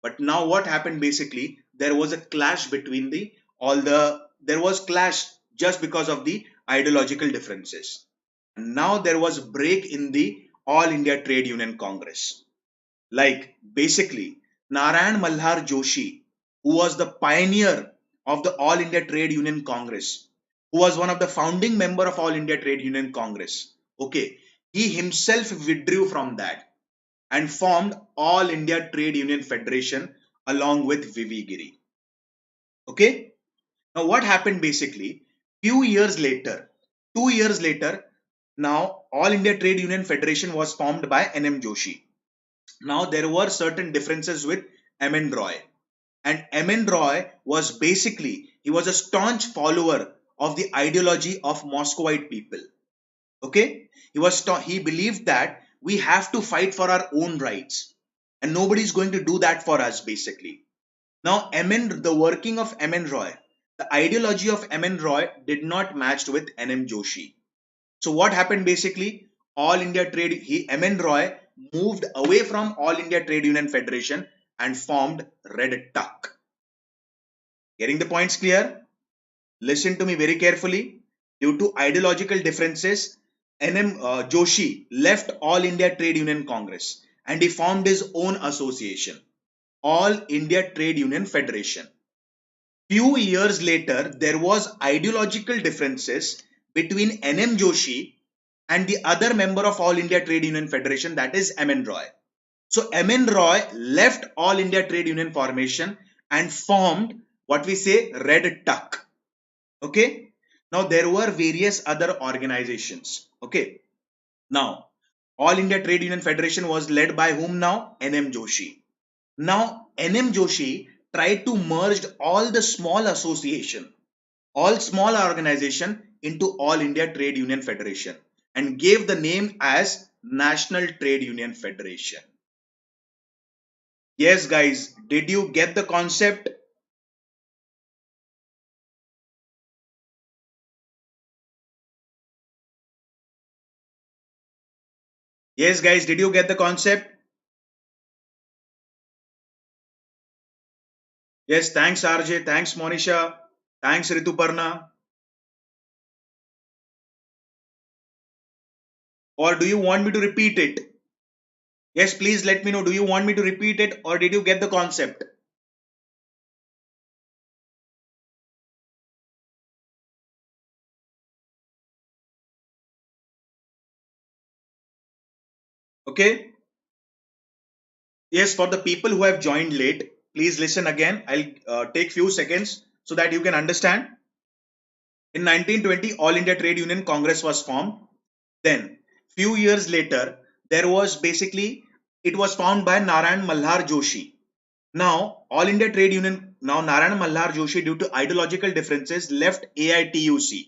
But now what happened basically, there was a clash between the all the there was clash just because of the ideological differences. And now there was a break in the All India Trade Union Congress. Like basically Narayan Malhar Joshi, who was the pioneer of the All India Trade Union Congress, who was one of the founding member of All India Trade Union Congress. Okay, he himself withdrew from that and formed All India Trade Union Federation along with Vivi Giri. Okay, now what happened basically? Few years later, 2 years later, now All India Trade Union Federation was formed by NM Joshi. Now there were certain differences with M.N. Roy. And M.N. Roy was basically, he was a staunch follower of the ideology of Moscowite people. Okay? He believed that we have to fight for our own rights. And nobody's going to do that for us, basically. Now, the working of M.N. Roy, the ideology of M.N. Roy did not match with N.M. Joshi. So what happened basically? M.N. Roy moved away from All India Trade Union Federation and formed Red Tuck. Getting the points clear? Listen to me very carefully. Due to ideological differences, N.M. Joshi left All India Trade Union Congress and he formed his own association, All India Trade Union Federation. Few years later, there was ideological differences between N.M. Joshi and the other member of All India Trade Union Federation, that is M.N. Roy. So M.N. Roy left All India Trade Union formation and formed what we say Red Tuck. Okay. Now there were various other organizations. Okay. Now All India Trade Union Federation was led by whom now? N.M. Joshi. Now N.M. Joshi tried to merge all the small association, all small organization into All India Trade Union Federation and gave the name as National Trade Union Federation. Yes, guys, did you get the concept? Yes, guys, did you get the concept? Yes, thanks, RJ. Thanks, Monisha. Thanks, Rituparna. Or do you want me to repeat it? Yes, please let me know. Do you want me to repeat it or did you get the concept? Okay. Yes, for the people who have joined late, please listen again. I'll take few seconds so that you can understand. In 1920, All India Trade Union Congress was formed. Then, few years later, there was basically, it was formed by Narayan Malhar Joshi. Now, All India Trade Union, now Narayan Malhar Joshi, due to ideological differences, left AITUC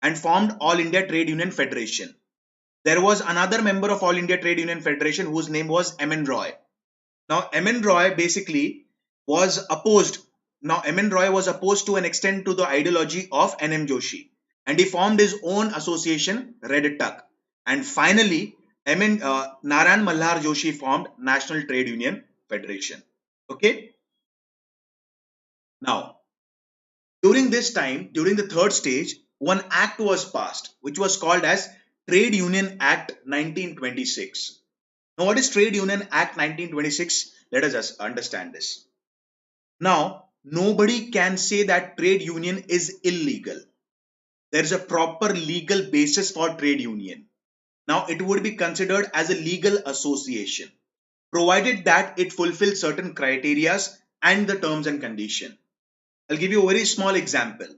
and formed All India Trade Union Federation. There was another member of All India Trade Union Federation whose name was M.N. Roy. Now, M.N. Roy basically was opposed. Now, M.N. Roy was opposed to an extent to the ideology of N.M. Joshi, and he formed his own association, Red Tuck. And finally, Narayan Malhar Joshi formed National Trade Union Federation. Okay. Now, during this time, during the third stage, one act was passed, which was called as Trade Union Act 1926. Now, what is Trade Union Act 1926? Let us just understand this. Now, nobody can say that trade union is illegal. There is a proper legal basis for trade union. Now, it would be considered as a legal association, provided that it fulfills certain criteria and the terms and condition. I'll give you a very small example.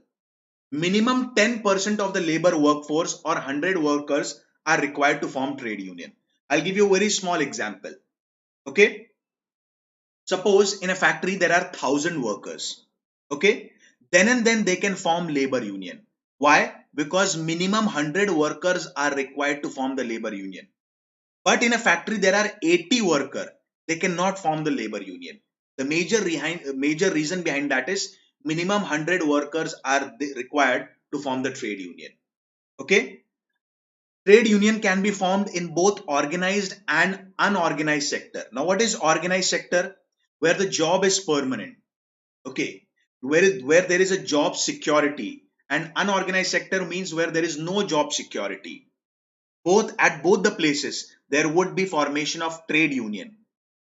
Minimum 10% of the labor workforce or 100 workers are required to form trade union. I'll give you a very small example. Okay. Suppose in a factory there are 1,000 workers. Okay. Then and then they can form labor union. Why? Because minimum 100 workers are required to form the labor union. But in a factory there are 80 workers. They cannot form the labor union. The major reason behind that is minimum 100 workers are required to form the trade union. Okay. Trade union can be formed in both organized and unorganized sector. Now, what is organized sector? Where the job is permanent. Okay. Where there is a job security. And unorganized sector means where there is no job security. Both the places, there would be formation of trade union.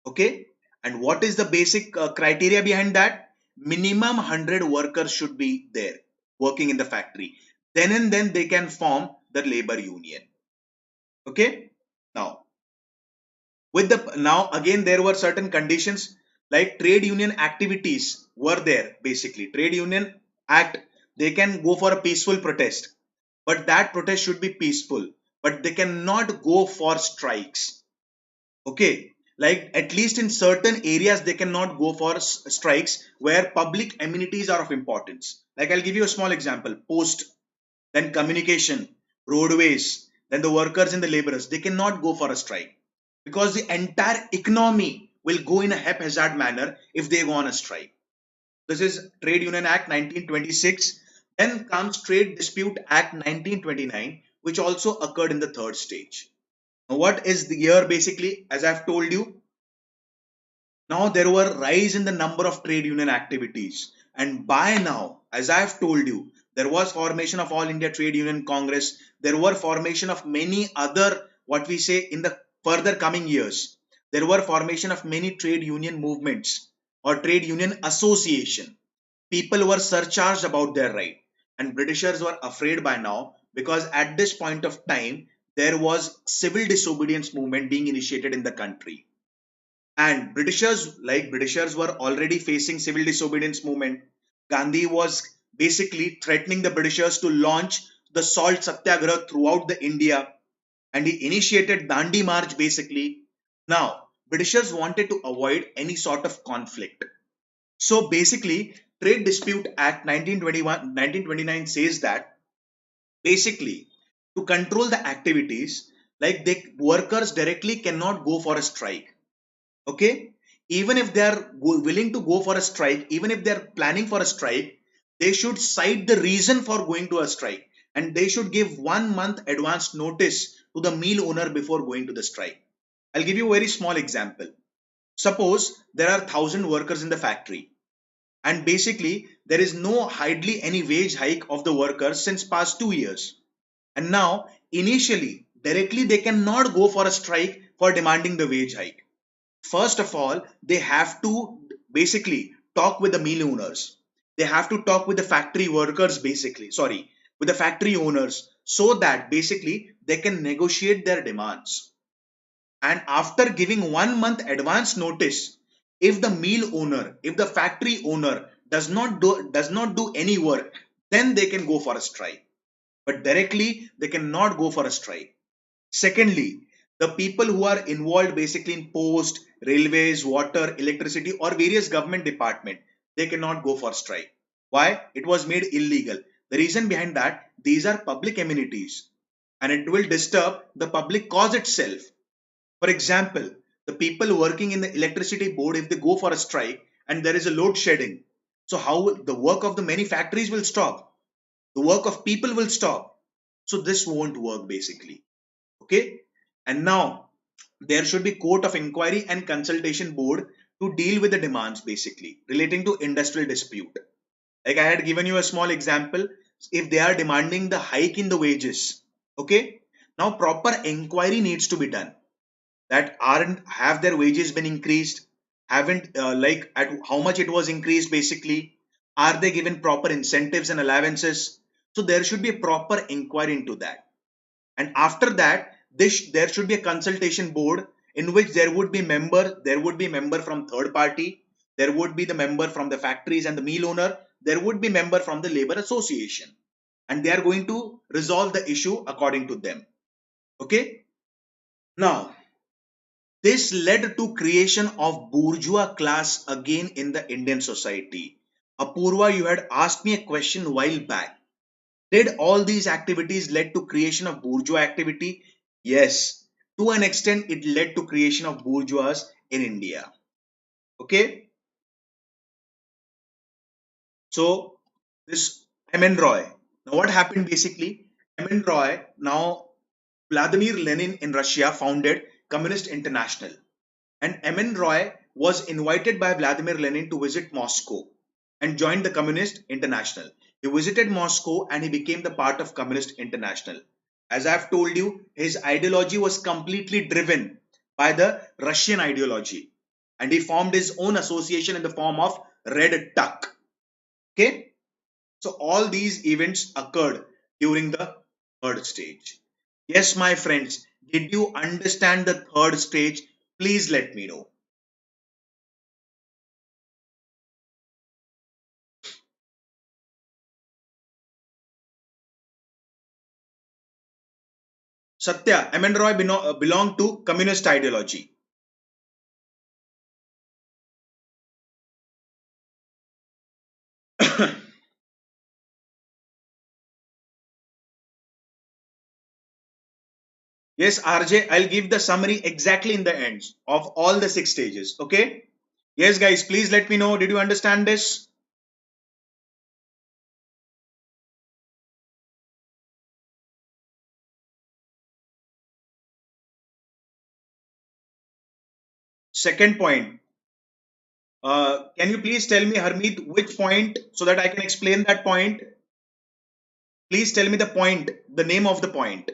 Okay. And what is the basic criteria behind that? Minimum 100 workers should be there working in the factory. Then and then they can form the labor union. Okay. Now, now again there were certain conditions like trade union activities were there. Basically, trade union act, they can go for a peaceful protest, but that protest should be peaceful, but they cannot go for strikes. Okay. Like at least in certain areas they cannot go for strikes where public amenities are of importance. Like I'll give you a small example: post, then communication, roadways, then the workers and the laborers, they cannot go for a strike because the entire economy will go in a haphazard manner if they go on a strike. This is Trade Union Act 1926. Then comes Trade Dispute Act 1929, which also occurred in the third stage. Now, what is the year basically? As I've told you, now there were rise in the number of trade union activities. And by now, as I've told you, there was formation of All India Trade Union Congress. There were formation of many other, what we say in the further coming years. There were formation of many trade union movements or trade union association. People were surcharged about their right. And Britishers were afraid by now because at this point of time, there was civil disobedience movement being initiated in the country, and Britishers were already facing civil disobedience movement. Gandhi was basically threatening the Britishers to launch the salt satyagraha throughout the India, and he initiated Dandi March basically. Now, Britishers wanted to avoid any sort of conflict. So basically, Trade Dispute Act 1921 1929 says that basically to control the activities, like the workers directly cannot go for a strike. Okay. Even if they are willing to go for a strike, even if they are planning for a strike, they should cite the reason for going to a strike, and they should give 1 month advance notice to the mill owner before going to the strike. I'll give you a very small example. Suppose there are 1,000 workers in the factory, and basically there is no hardly any wage hike of the workers since past 2 years. And now, initially, directly they cannot go for a strike for demanding the wage hike. First of all, they have to basically talk with the mill owners. They have to talk with the factory workers, basically, sorry, with the factory owners, so that basically they can negotiate their demands. And after giving 1 month advance notice, if the mill owner, if the factory owner does not do any work, then they can go for a strike. But directly they cannot go for a strike. Secondly, the people who are involved basically in post, railways, water, electricity, or various government department, they cannot go for strike. Why? It was made illegal. The reason behind that, these are public amenities and it will disturb the public cause itself. For example, the people working in the electricity board, if they go for a strike and there is a load shedding, so how the work of the many factories will stop, the work of people will stop. So this won't work basically. Okay. And now there should be court of inquiry and consultation board to deal with the demands basically relating to industrial dispute. Like I had given you a small example. If they are demanding the hike in the wages, okay, now proper inquiry needs to be done, that aren't have their wages been increased, haven't like at how much it was increased basically, are they given proper incentives and allowances. So there should be a proper inquiry into that. And after that, there should be a consultation board in which there would be member from third party, there would be the member from the factories and the mill owner, there would be member from the labor association, and they are going to resolve the issue according to them. Okay. Now this led to creation of bourgeois class again in the Indian society. Apurva, you had asked me a question a while back. Did all these activities led to creation of bourgeois activity? Yes, to an extent it led to creation of bourgeois in India. Okay, so this M.N. Roy. Now what happened basically? M.N. Roy, now Vladimir Lenin in Russia founded Communist International, and M.N. Roy was invited by Vladimir Lenin to visit Moscow and joined the Communist International. He visited Moscow and he became the part of Communist International. As I've told you, his ideology was completely driven by the Russian ideology, and he formed his own association in the form of Red Tuck. Okay, so all these events occurred during the third stage. Yes, my friends, did you understand the third stage? Please let me know. Satya, M.N. Roy belonged to communist ideology. Yes, RJ, I'll give the summary exactly in the ends of all the six stages. Okay. Yes, guys, please let me know. Did you understand this? Second point. Can you please tell me, Harmeet, which point so that I can explain that point? Please tell me the point, the name of the point.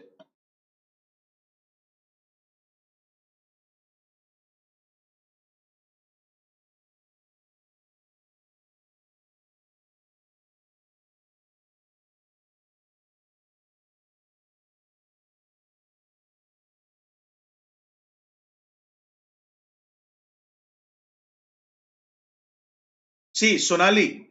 See, Sonali,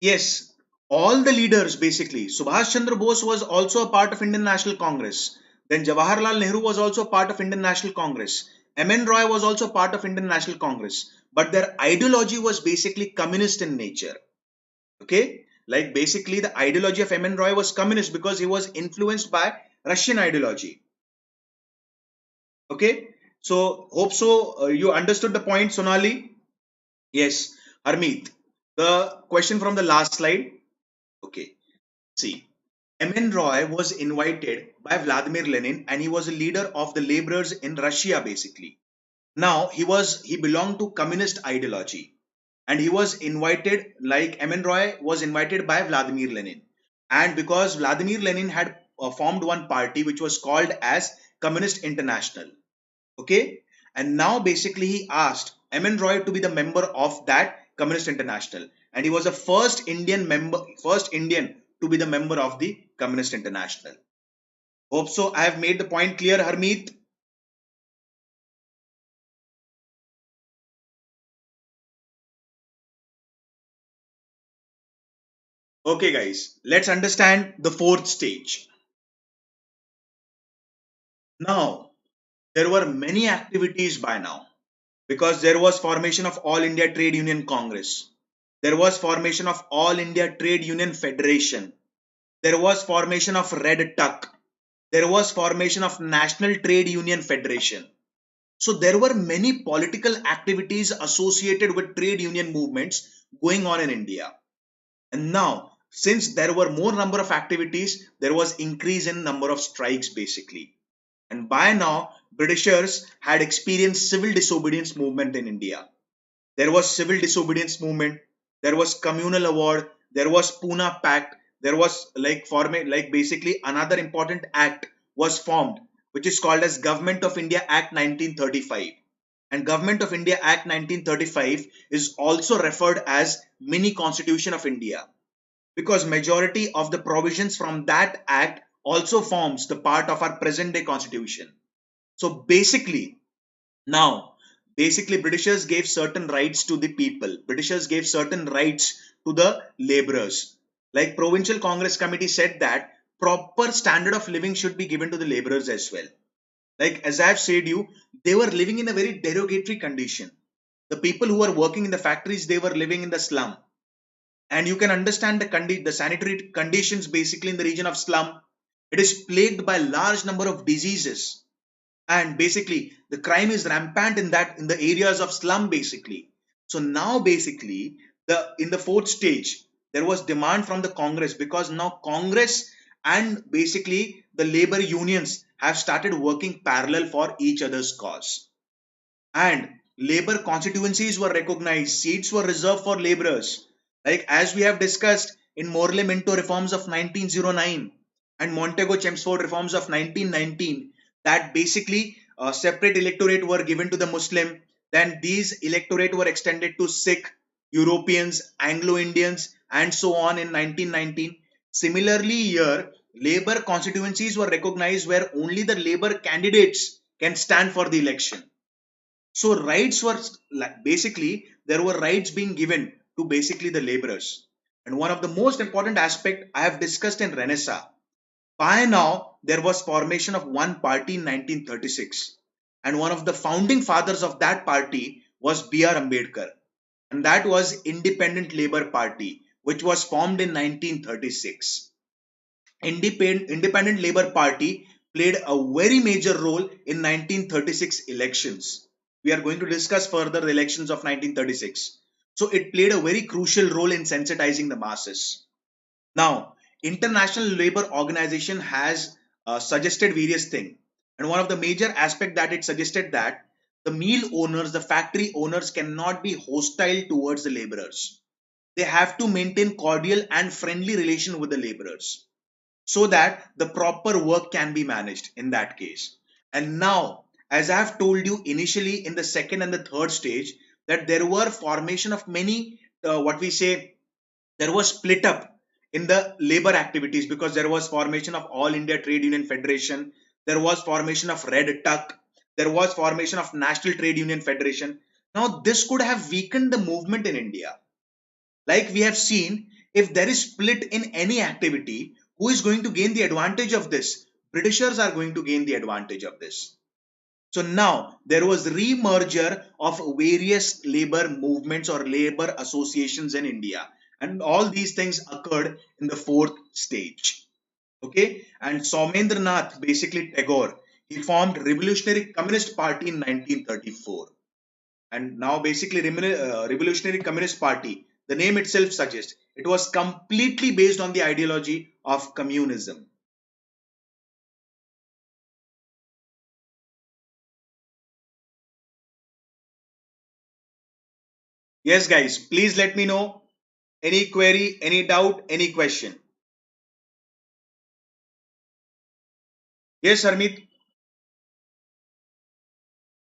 yes, all the leaders basically. Subhash Chandra Bose was also a part of Indian National Congress. Then Jawaharlal Nehru was also part of Indian National Congress. M.N. Roy was also part of Indian National Congress. But their ideology was basically communist in nature. Okay, like basically the ideology of M.N. Roy was communist because he was influenced by Russian ideology. Okay, so hope so you understood the point, Sonali. Yes, Harmeet. The question from the last slide. Okay, see, M.N. Roy was invited by Vladimir Lenin and he was a leader of the laborers in Russia basically. Now he belonged to communist ideology and he was invited, like M.N. Roy was invited by Vladimir Lenin. And because Vladimir Lenin had formed one party which was called as Communist International. Okay, and now basically he asked MN Roy to be the member of that Communist International, and he was the first Indian to be the member of the Communist International. Hope so. I have made the point clear, Harmeet. Okay, guys, let's understand the fourth stage. Now, there were many activities by now because there was formation of All India Trade Union Congress. There was formation of All India Trade Union Federation. There was formation of Red Tuck. There was formation of National Trade Union Federation. So there were many political activities associated with trade union movements going on in India. And now, since there were more number of activities, there was increase in number of strikes basically. And by now, Britishers had experienced civil disobedience movement in India. There was civil disobedience movement, there was communal award, there was Pune Pact, there was like basically another important act was formed, which is called as Government of India Act 1935. And Government of India Act 1935 is also referred as Mini Constitution of India because majority of the provisions from that act also forms the part of our present day constitution. So now basically Britishers gave certain rights to the people. Britishers gave certain rights to the laborers. Like Provincial Congress Committee said that proper standard of living should be given to the laborers as well. Like as I've said you, they were living in a very derogatory condition. The people who were working in the factories, they were living in the slum. And you can understand the sanitary conditions basically in the region of slum. It is plagued by large number of diseases, and basically the crime is rampant in the areas of slum basically. So now basically the in the fourth stage there was demand from the Congress because now Congress and basically the labor unions have started working parallel for each other's cause, and labor constituencies were recognized, seats were reserved for laborers. Like as we have discussed in Morley Minto reforms of 1909 and Montego Chelmsford reforms of 1919, that basically separate electorate were given to the Muslim. Then these electorate were extended to Sikh, Europeans, Anglo Indians, and so on in 1919. Similarly, here labor constituencies were recognized where only the labor candidates can stand for the election. So rights were like basically there were rights being given to basically the laborers. And one of the most important aspect I have discussed in Renaissance. By now, there was formation of one party in 1936. And one of the founding fathers of that party was B.R. Ambedkar. And that was Independent Labour Party, which was formed in 1936. Independent Labour Party played a very major role in 1936 elections. We are going to discuss further the elections of 1936. So it played a very crucial role in sensitizing the masses. Now, International Labour Organization has suggested various things, and one of the major aspect that it suggested that the mill owners, the factory owners cannot be hostile towards the laborers. They have to maintain cordial and friendly relation with the laborers so that the proper work can be managed in that case. And now, as I have told you initially in the second and the third stage, that there were formation of many, what we say, there was split up in the labor activities because there was formation of All India Trade Union Federation, there was formation of Red Tuck, there was formation of National Trade Union Federation. Now, this could have weakened the movement in India. Like we have seen, if there is split in any activity, who is going to gain the advantage of this? Britishers are going to gain the advantage of this. So now there was re-merger of various labor movements or labor associations in India. And all these things occurred in the fourth stage. Okay. And Somendranath, basically Tagore, he formed Revolutionary Communist Party in 1934. And now basically Revolutionary Communist Party, the name itself suggests it was completely based on the ideology of communism. Yes, guys, please let me know any query, any doubt, any question. Yes, Harmeet.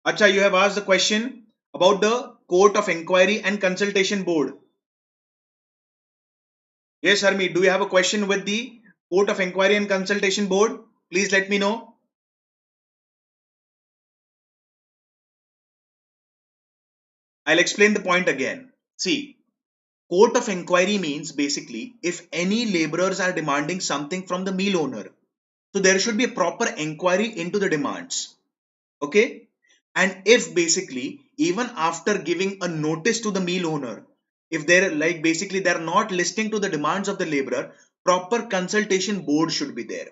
Acha, you have asked the question about the Court of Inquiry and Consultation Board. Yes, Harmeet, do you have a question with the Court of Inquiry and Consultation Board? Please let me know. I'll explain the point again. See, Court of Inquiry means basically if any laborers are demanding something from the mill owner, so there should be a proper inquiry into the demands. Okay? And if basically even after giving a notice to the mill owner, if they're like basically they're not listening to the demands of the laborer, proper consultation board should be there,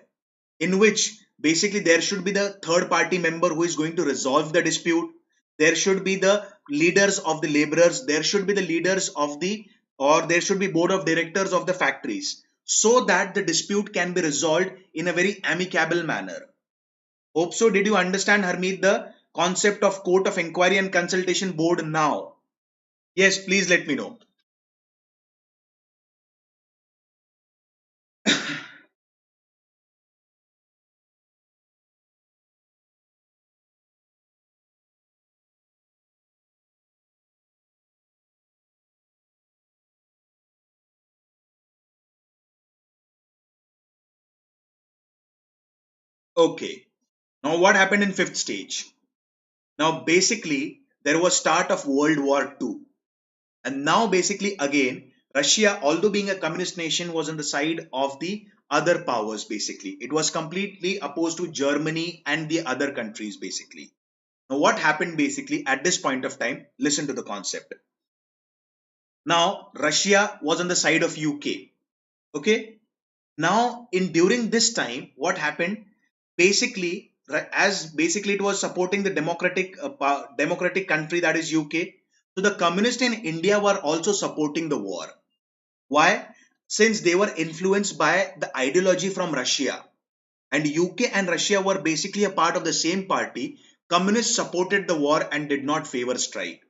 in which basically there should be the third party member who is going to resolve the dispute. There should be the leaders of the laborers, there should be the leaders of the, or there should be board of directors of the factories, so that the dispute can be resolved in a very amicable manner. Hope so. Did you understand, Harmeet, the concept of Court of Inquiry and Consultation Board now? Yes, please let me know. Okay. Now what happened in fifth stage? Now basically there was start of World War II. And now basically again, Russia, although being a communist nation, was on the side of the other powers basically. It was completely opposed to Germany and the other countries basically. Now what happened basically at this point of time? Listen to the concept. Now Russia was on the side of UK. Okay. Now in during this time, what happened? Basically, as basically it was supporting the democratic country, that is UK. So the communists in India were also supporting the war. Why? Since they were influenced by the ideology from Russia, and UK and Russia were basically a part of the same party, communists supported the war and did not favor strike.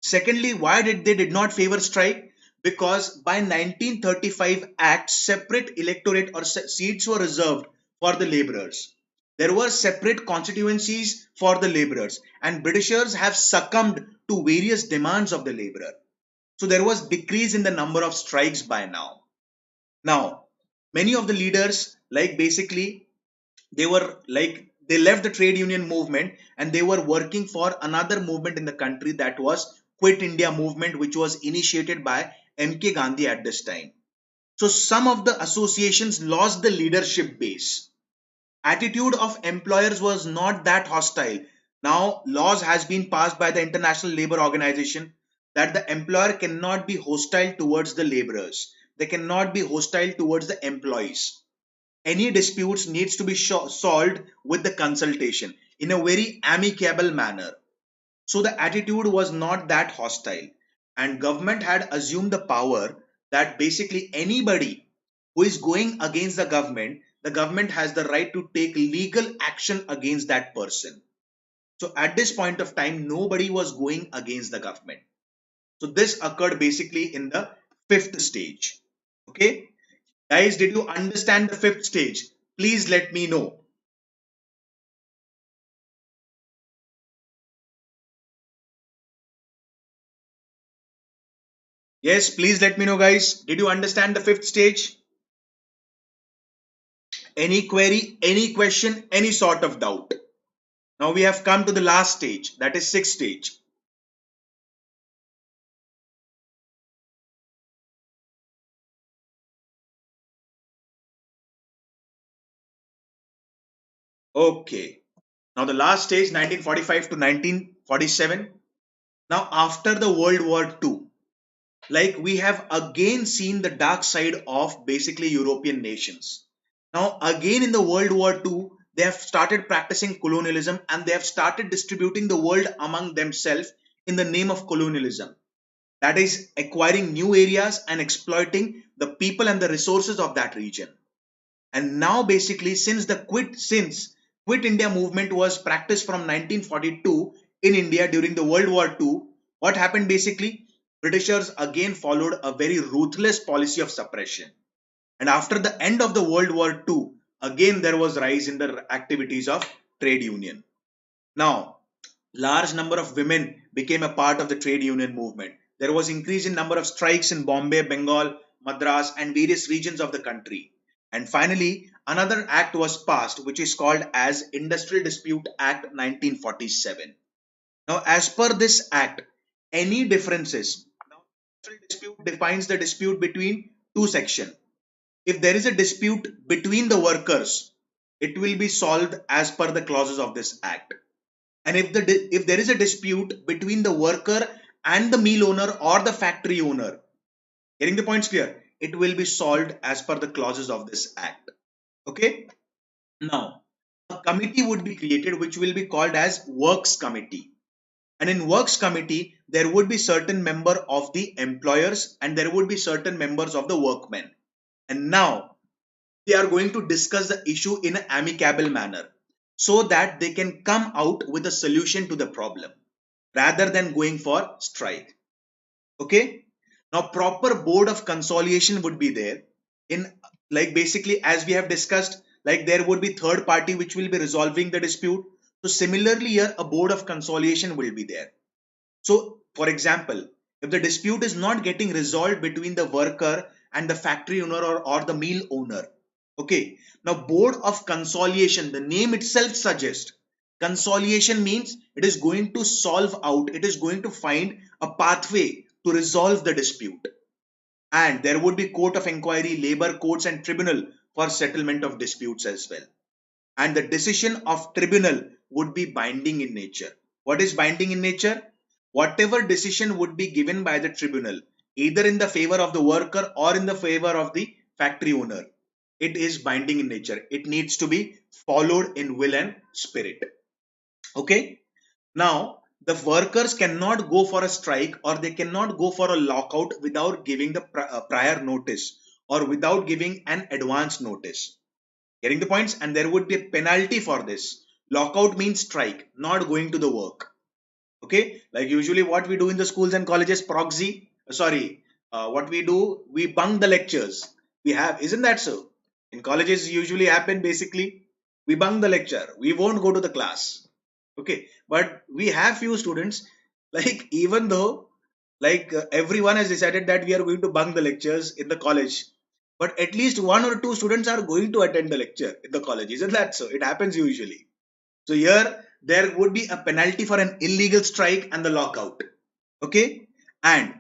Secondly, why did not favor strike? Because by 1935 Act, separate electorate or seats were reserved for the laborers. There were separate constituencies for the laborers, and Britishers have succumbed to various demands of the laborer. So there was decrease in the number of strikes by now. Now, many of the leaders, like basically, they left the trade union movement and they were working for another movement in the country, that was Quit India movement, which was initiated by MK Gandhi at this time. So some of the associations lost the leadership base. Attitude of employers was not that hostile. Now laws has been passed by the International Labour Organization that the employer cannot be hostile towards the laborers, they cannot be hostile towards the employees. Any disputes needs to be solved with the consultation in a very amicable manner. So the attitude was not that hostile, and government had assumed the power that basically anybody who is going against the government has the right to take legal action against that person. So at this point of time, nobody was going against the government. So this occurred basically in the fifth stage. Okay, guys, did you understand the fifth stage? Please let me know. Yes, please let me know, guys. Did you understand the fifth stage? Any query, any question, any sort of doubt? Now we have come to the last stage, that is sixth stage. Okay. Now the last stage, 1945 to 1947. Now after the World War II, like we have again seen the dark side of basically European nations. Now again in the World War II, they have started practicing colonialism and they have started distributing the world among themselves in the name of colonialism. That is acquiring new areas and exploiting the people and the resources of that region. And now basically since quit India movement was practiced from 1942 in India during the World War II, what happened basically? Britishers again followed a very ruthless policy of suppression. And after the end of the World War II, again there was rise in the activities of trade union. Now, Large number of women became a part of the trade union movement. There was increase in number of strikes in Bombay, Bengal, Madras, and various regions of the country. And finally, another act was passed, which is called as Industrial Dispute Act 1947. Now, as per this act, any differences. Now, industrial dispute defines the dispute between two sections. If there is a dispute between the workers, it will be solved as per the clauses of this act. And if there is a dispute between the worker and the mill owner or the factory owner, getting the points clear, it will be solved as per the clauses of this act. Okay. Now, a committee would be created which will be called as works committee. And in works committee, there would be certain member of the employers and there would be certain members of the workmen. And now they are going to discuss the issue in an amicable manner so that they can come out with a solution to the problem rather than going for strike. Okay. Now proper board of conciliation would be there in, like, basically as we have discussed, like there would be third party which will be resolving the dispute. So similarly here a board of conciliation will be there. So for example, if the dispute is not getting resolved between the worker and the factory owner or the mill owner, okay, now board of conciliation, the name itself suggests conciliation means it is going to solve out, it is going to find a pathway to resolve the dispute. And there would be court of inquiry, labor courts, and tribunal for settlement of disputes as well. And the decision of tribunal would be binding in nature. What is binding in nature? Whatever decision would be given by the tribunal, either in the favor of the worker or in the favor of the factory owner, it is binding in nature. It needs to be followed in will and spirit. Okay. Now, the workers cannot go for a strike or they cannot go for a lockout without giving the prior notice or without giving an advance notice. Getting the points? And there would be a penalty for this. Lockout means strike, not going to the work. Okay, like usually what we do in the schools and colleges, proxy, what we do, we bunk the lectures. We have, isn't that so? In colleges usually happen basically, we bunk the lecture, we won't go to the class. Okay, but we have few students, like even though everyone has decided that we are going to bunk the lectures in the college, but at least one or two students are going to attend the lecture in the college, isn't that so? It happens usually. So here there would be a penalty for an illegal strike and the lockout. Okay, and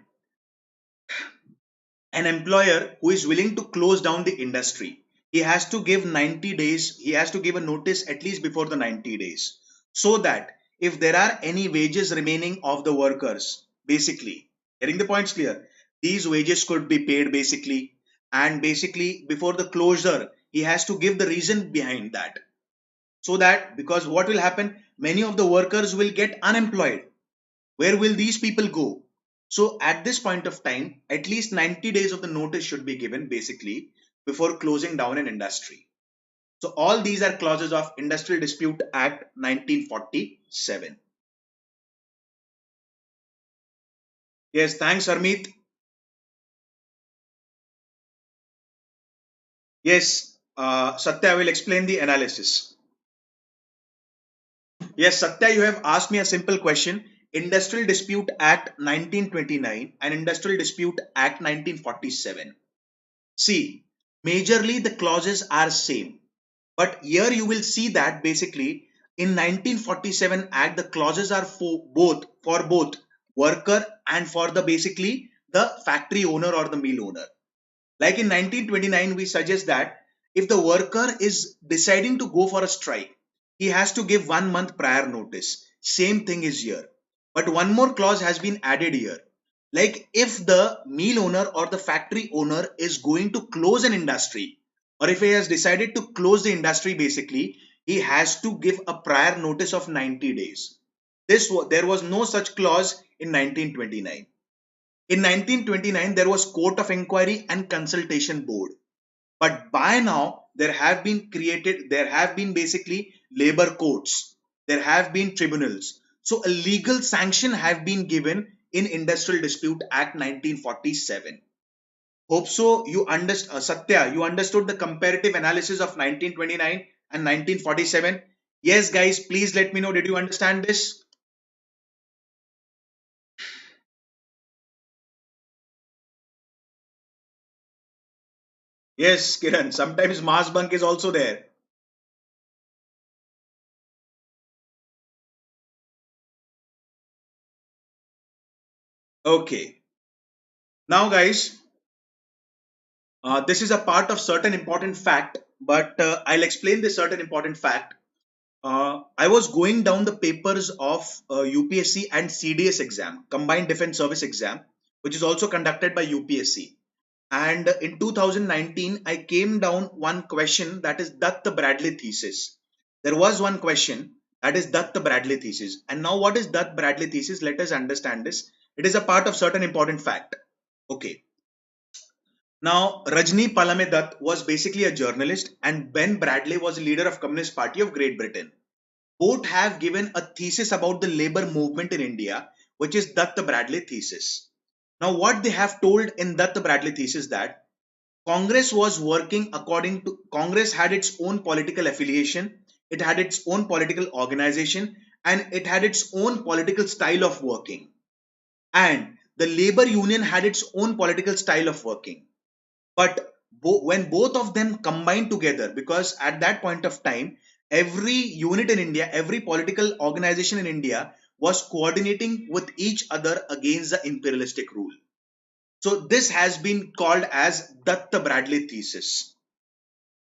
an employer who is willing to close down the industry, he has to give 90 days, he has to give a notice at least before the 90 days, so that if there are any wages remaining of the workers, basically, getting the points clear, these wages could be paid basically. And basically before the closure, he has to give the reason behind that, so that, because what will happen, many of the workers will get unemployed. Where will these people go? So at this point of time, at least 90 days of the notice should be given basically before closing down an industry. So all these are clauses of Industrial Dispute Act 1947. Yes, thanks Harmeet. Yes, Satya, I will explain the analysis. Yes, Satya, you have asked me a simple question. Industrial Dispute Act 1929 and Industrial Dispute Act 1947. See, majorly the clauses are same. But here you will see that basically in 1947 Act, the clauses are for both worker and for the basically the factory owner or the mill owner. Like in 1929, we suggest that if the worker is deciding to go for a strike, he has to give 1 month prior notice. Same thing is here. But one more clause has been added here. Like if the mill owner or the factory owner is going to close an industry, or if he has decided to close the industry, basically, he has to give a prior notice of 90 days. There was no such clause in 1929. In 1929, there was Court of Inquiry and Consultation Board. But by now, there have been basically labor courts, there have been tribunals. So a legal sanction have been given in Industrial Dispute Act 1947. Hope so you understand, Satya, you understood the comparative analysis of 1929 and 1947. Yes, guys, please let me know, did you understand this? Yes, Kiran. Sometimes mass bunk is also there. Okay. Now, guys, this is a part of certain important fact, but I'll explain this certain important fact. I was going down the papers of UPSC and CDS exam, Combined Defense Service exam, which is also conducted by UPSC. And in 2019, I came down one question, that is Dutt Bradley thesis. There was one question, that is Dutt Bradley thesis. And now, what is Dutt Bradley thesis? Let us understand this. It is a part of certain important fact. Okay. Now, Rajni Palame Dutt was basically a journalist, and Ben Bradley was a leader of Communist Party of Great Britain. Both have given a thesis about the labor movement in India, which is Dutt Bradley thesis. Now, what they have told in Dutt Bradley thesis, that Congress was working according to, Congress had its own political affiliation, it had its own political organization, and it had its own political style of working. And the labor union had its own political style of working. But when both of them combined together, because at that point of time, every unit in India, every political organization in India was coordinating with each other against the imperialistic rule. So this has been called as Dutt Bradley thesis.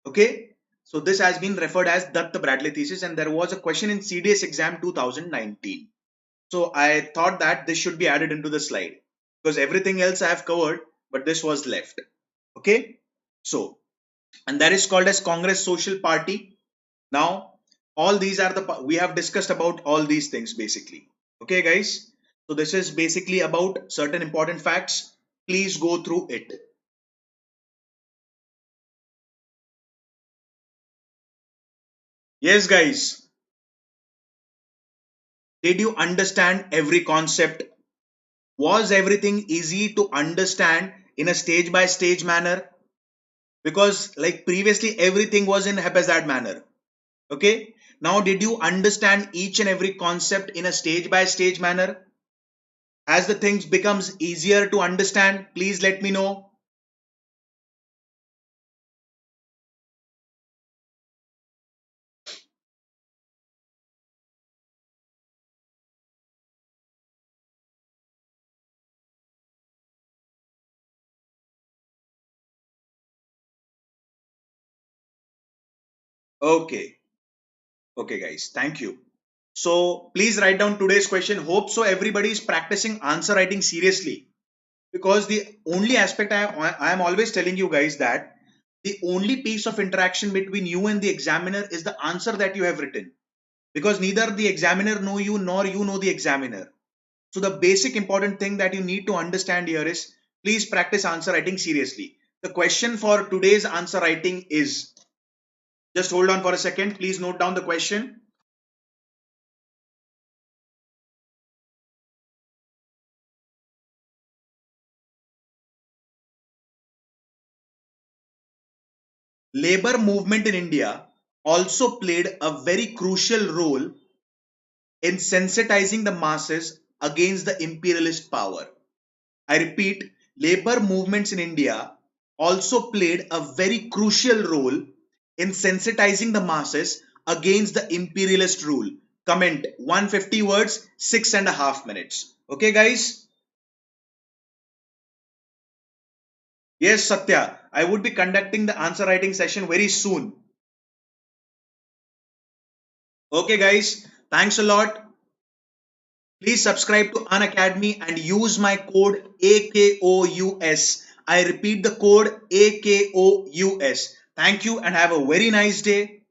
Okay. So this has been referred as Dutt Bradley thesis, and there was a question in CDS exam 2019. So I thought that this should be added into the slide, because everything else I have covered, but this was left. Okay. So, and that is called as Congress Social Party. Now, all these are the, we have discussed about all these things basically. Okay, guys. So this is basically about certain important facts. Please go through it. Yes, guys. Did you understand every concept? Was everything easy to understand in a stage by stage manner? Because like previously everything was in haphazard manner. Okay. Now, did you understand each and every concept in a stage by stage manner? As the things becomes easier to understand, please let me know. Okay. Okay, guys. Thank you. So please write down today's question. Hope so everybody is practicing answer writing seriously. Because the only aspect I am always telling you guys, that the only piece of interaction between you and the examiner is the answer that you have written. Because neither the examiner know you nor you know the examiner. So the basic important thing that you need to understand here is, please practice answer writing seriously. The question for today's answer writing is, just hold on for a second. Please note down the question. Labor movement in India also played a very crucial role in sensitizing the masses against the imperialist power. I repeat, labor movements in India also played a very crucial role in sensitizing the masses against the imperialist rule. Comment 150 words, 6.5 minutes. Okay, guys? Yes, Satya. I would be conducting the answer writing session very soon. Okay, guys. Thanks a lot. Please subscribe to Unacademy and use my code AKOUS. I repeat the code AKOUS. Thank you and have a very nice day.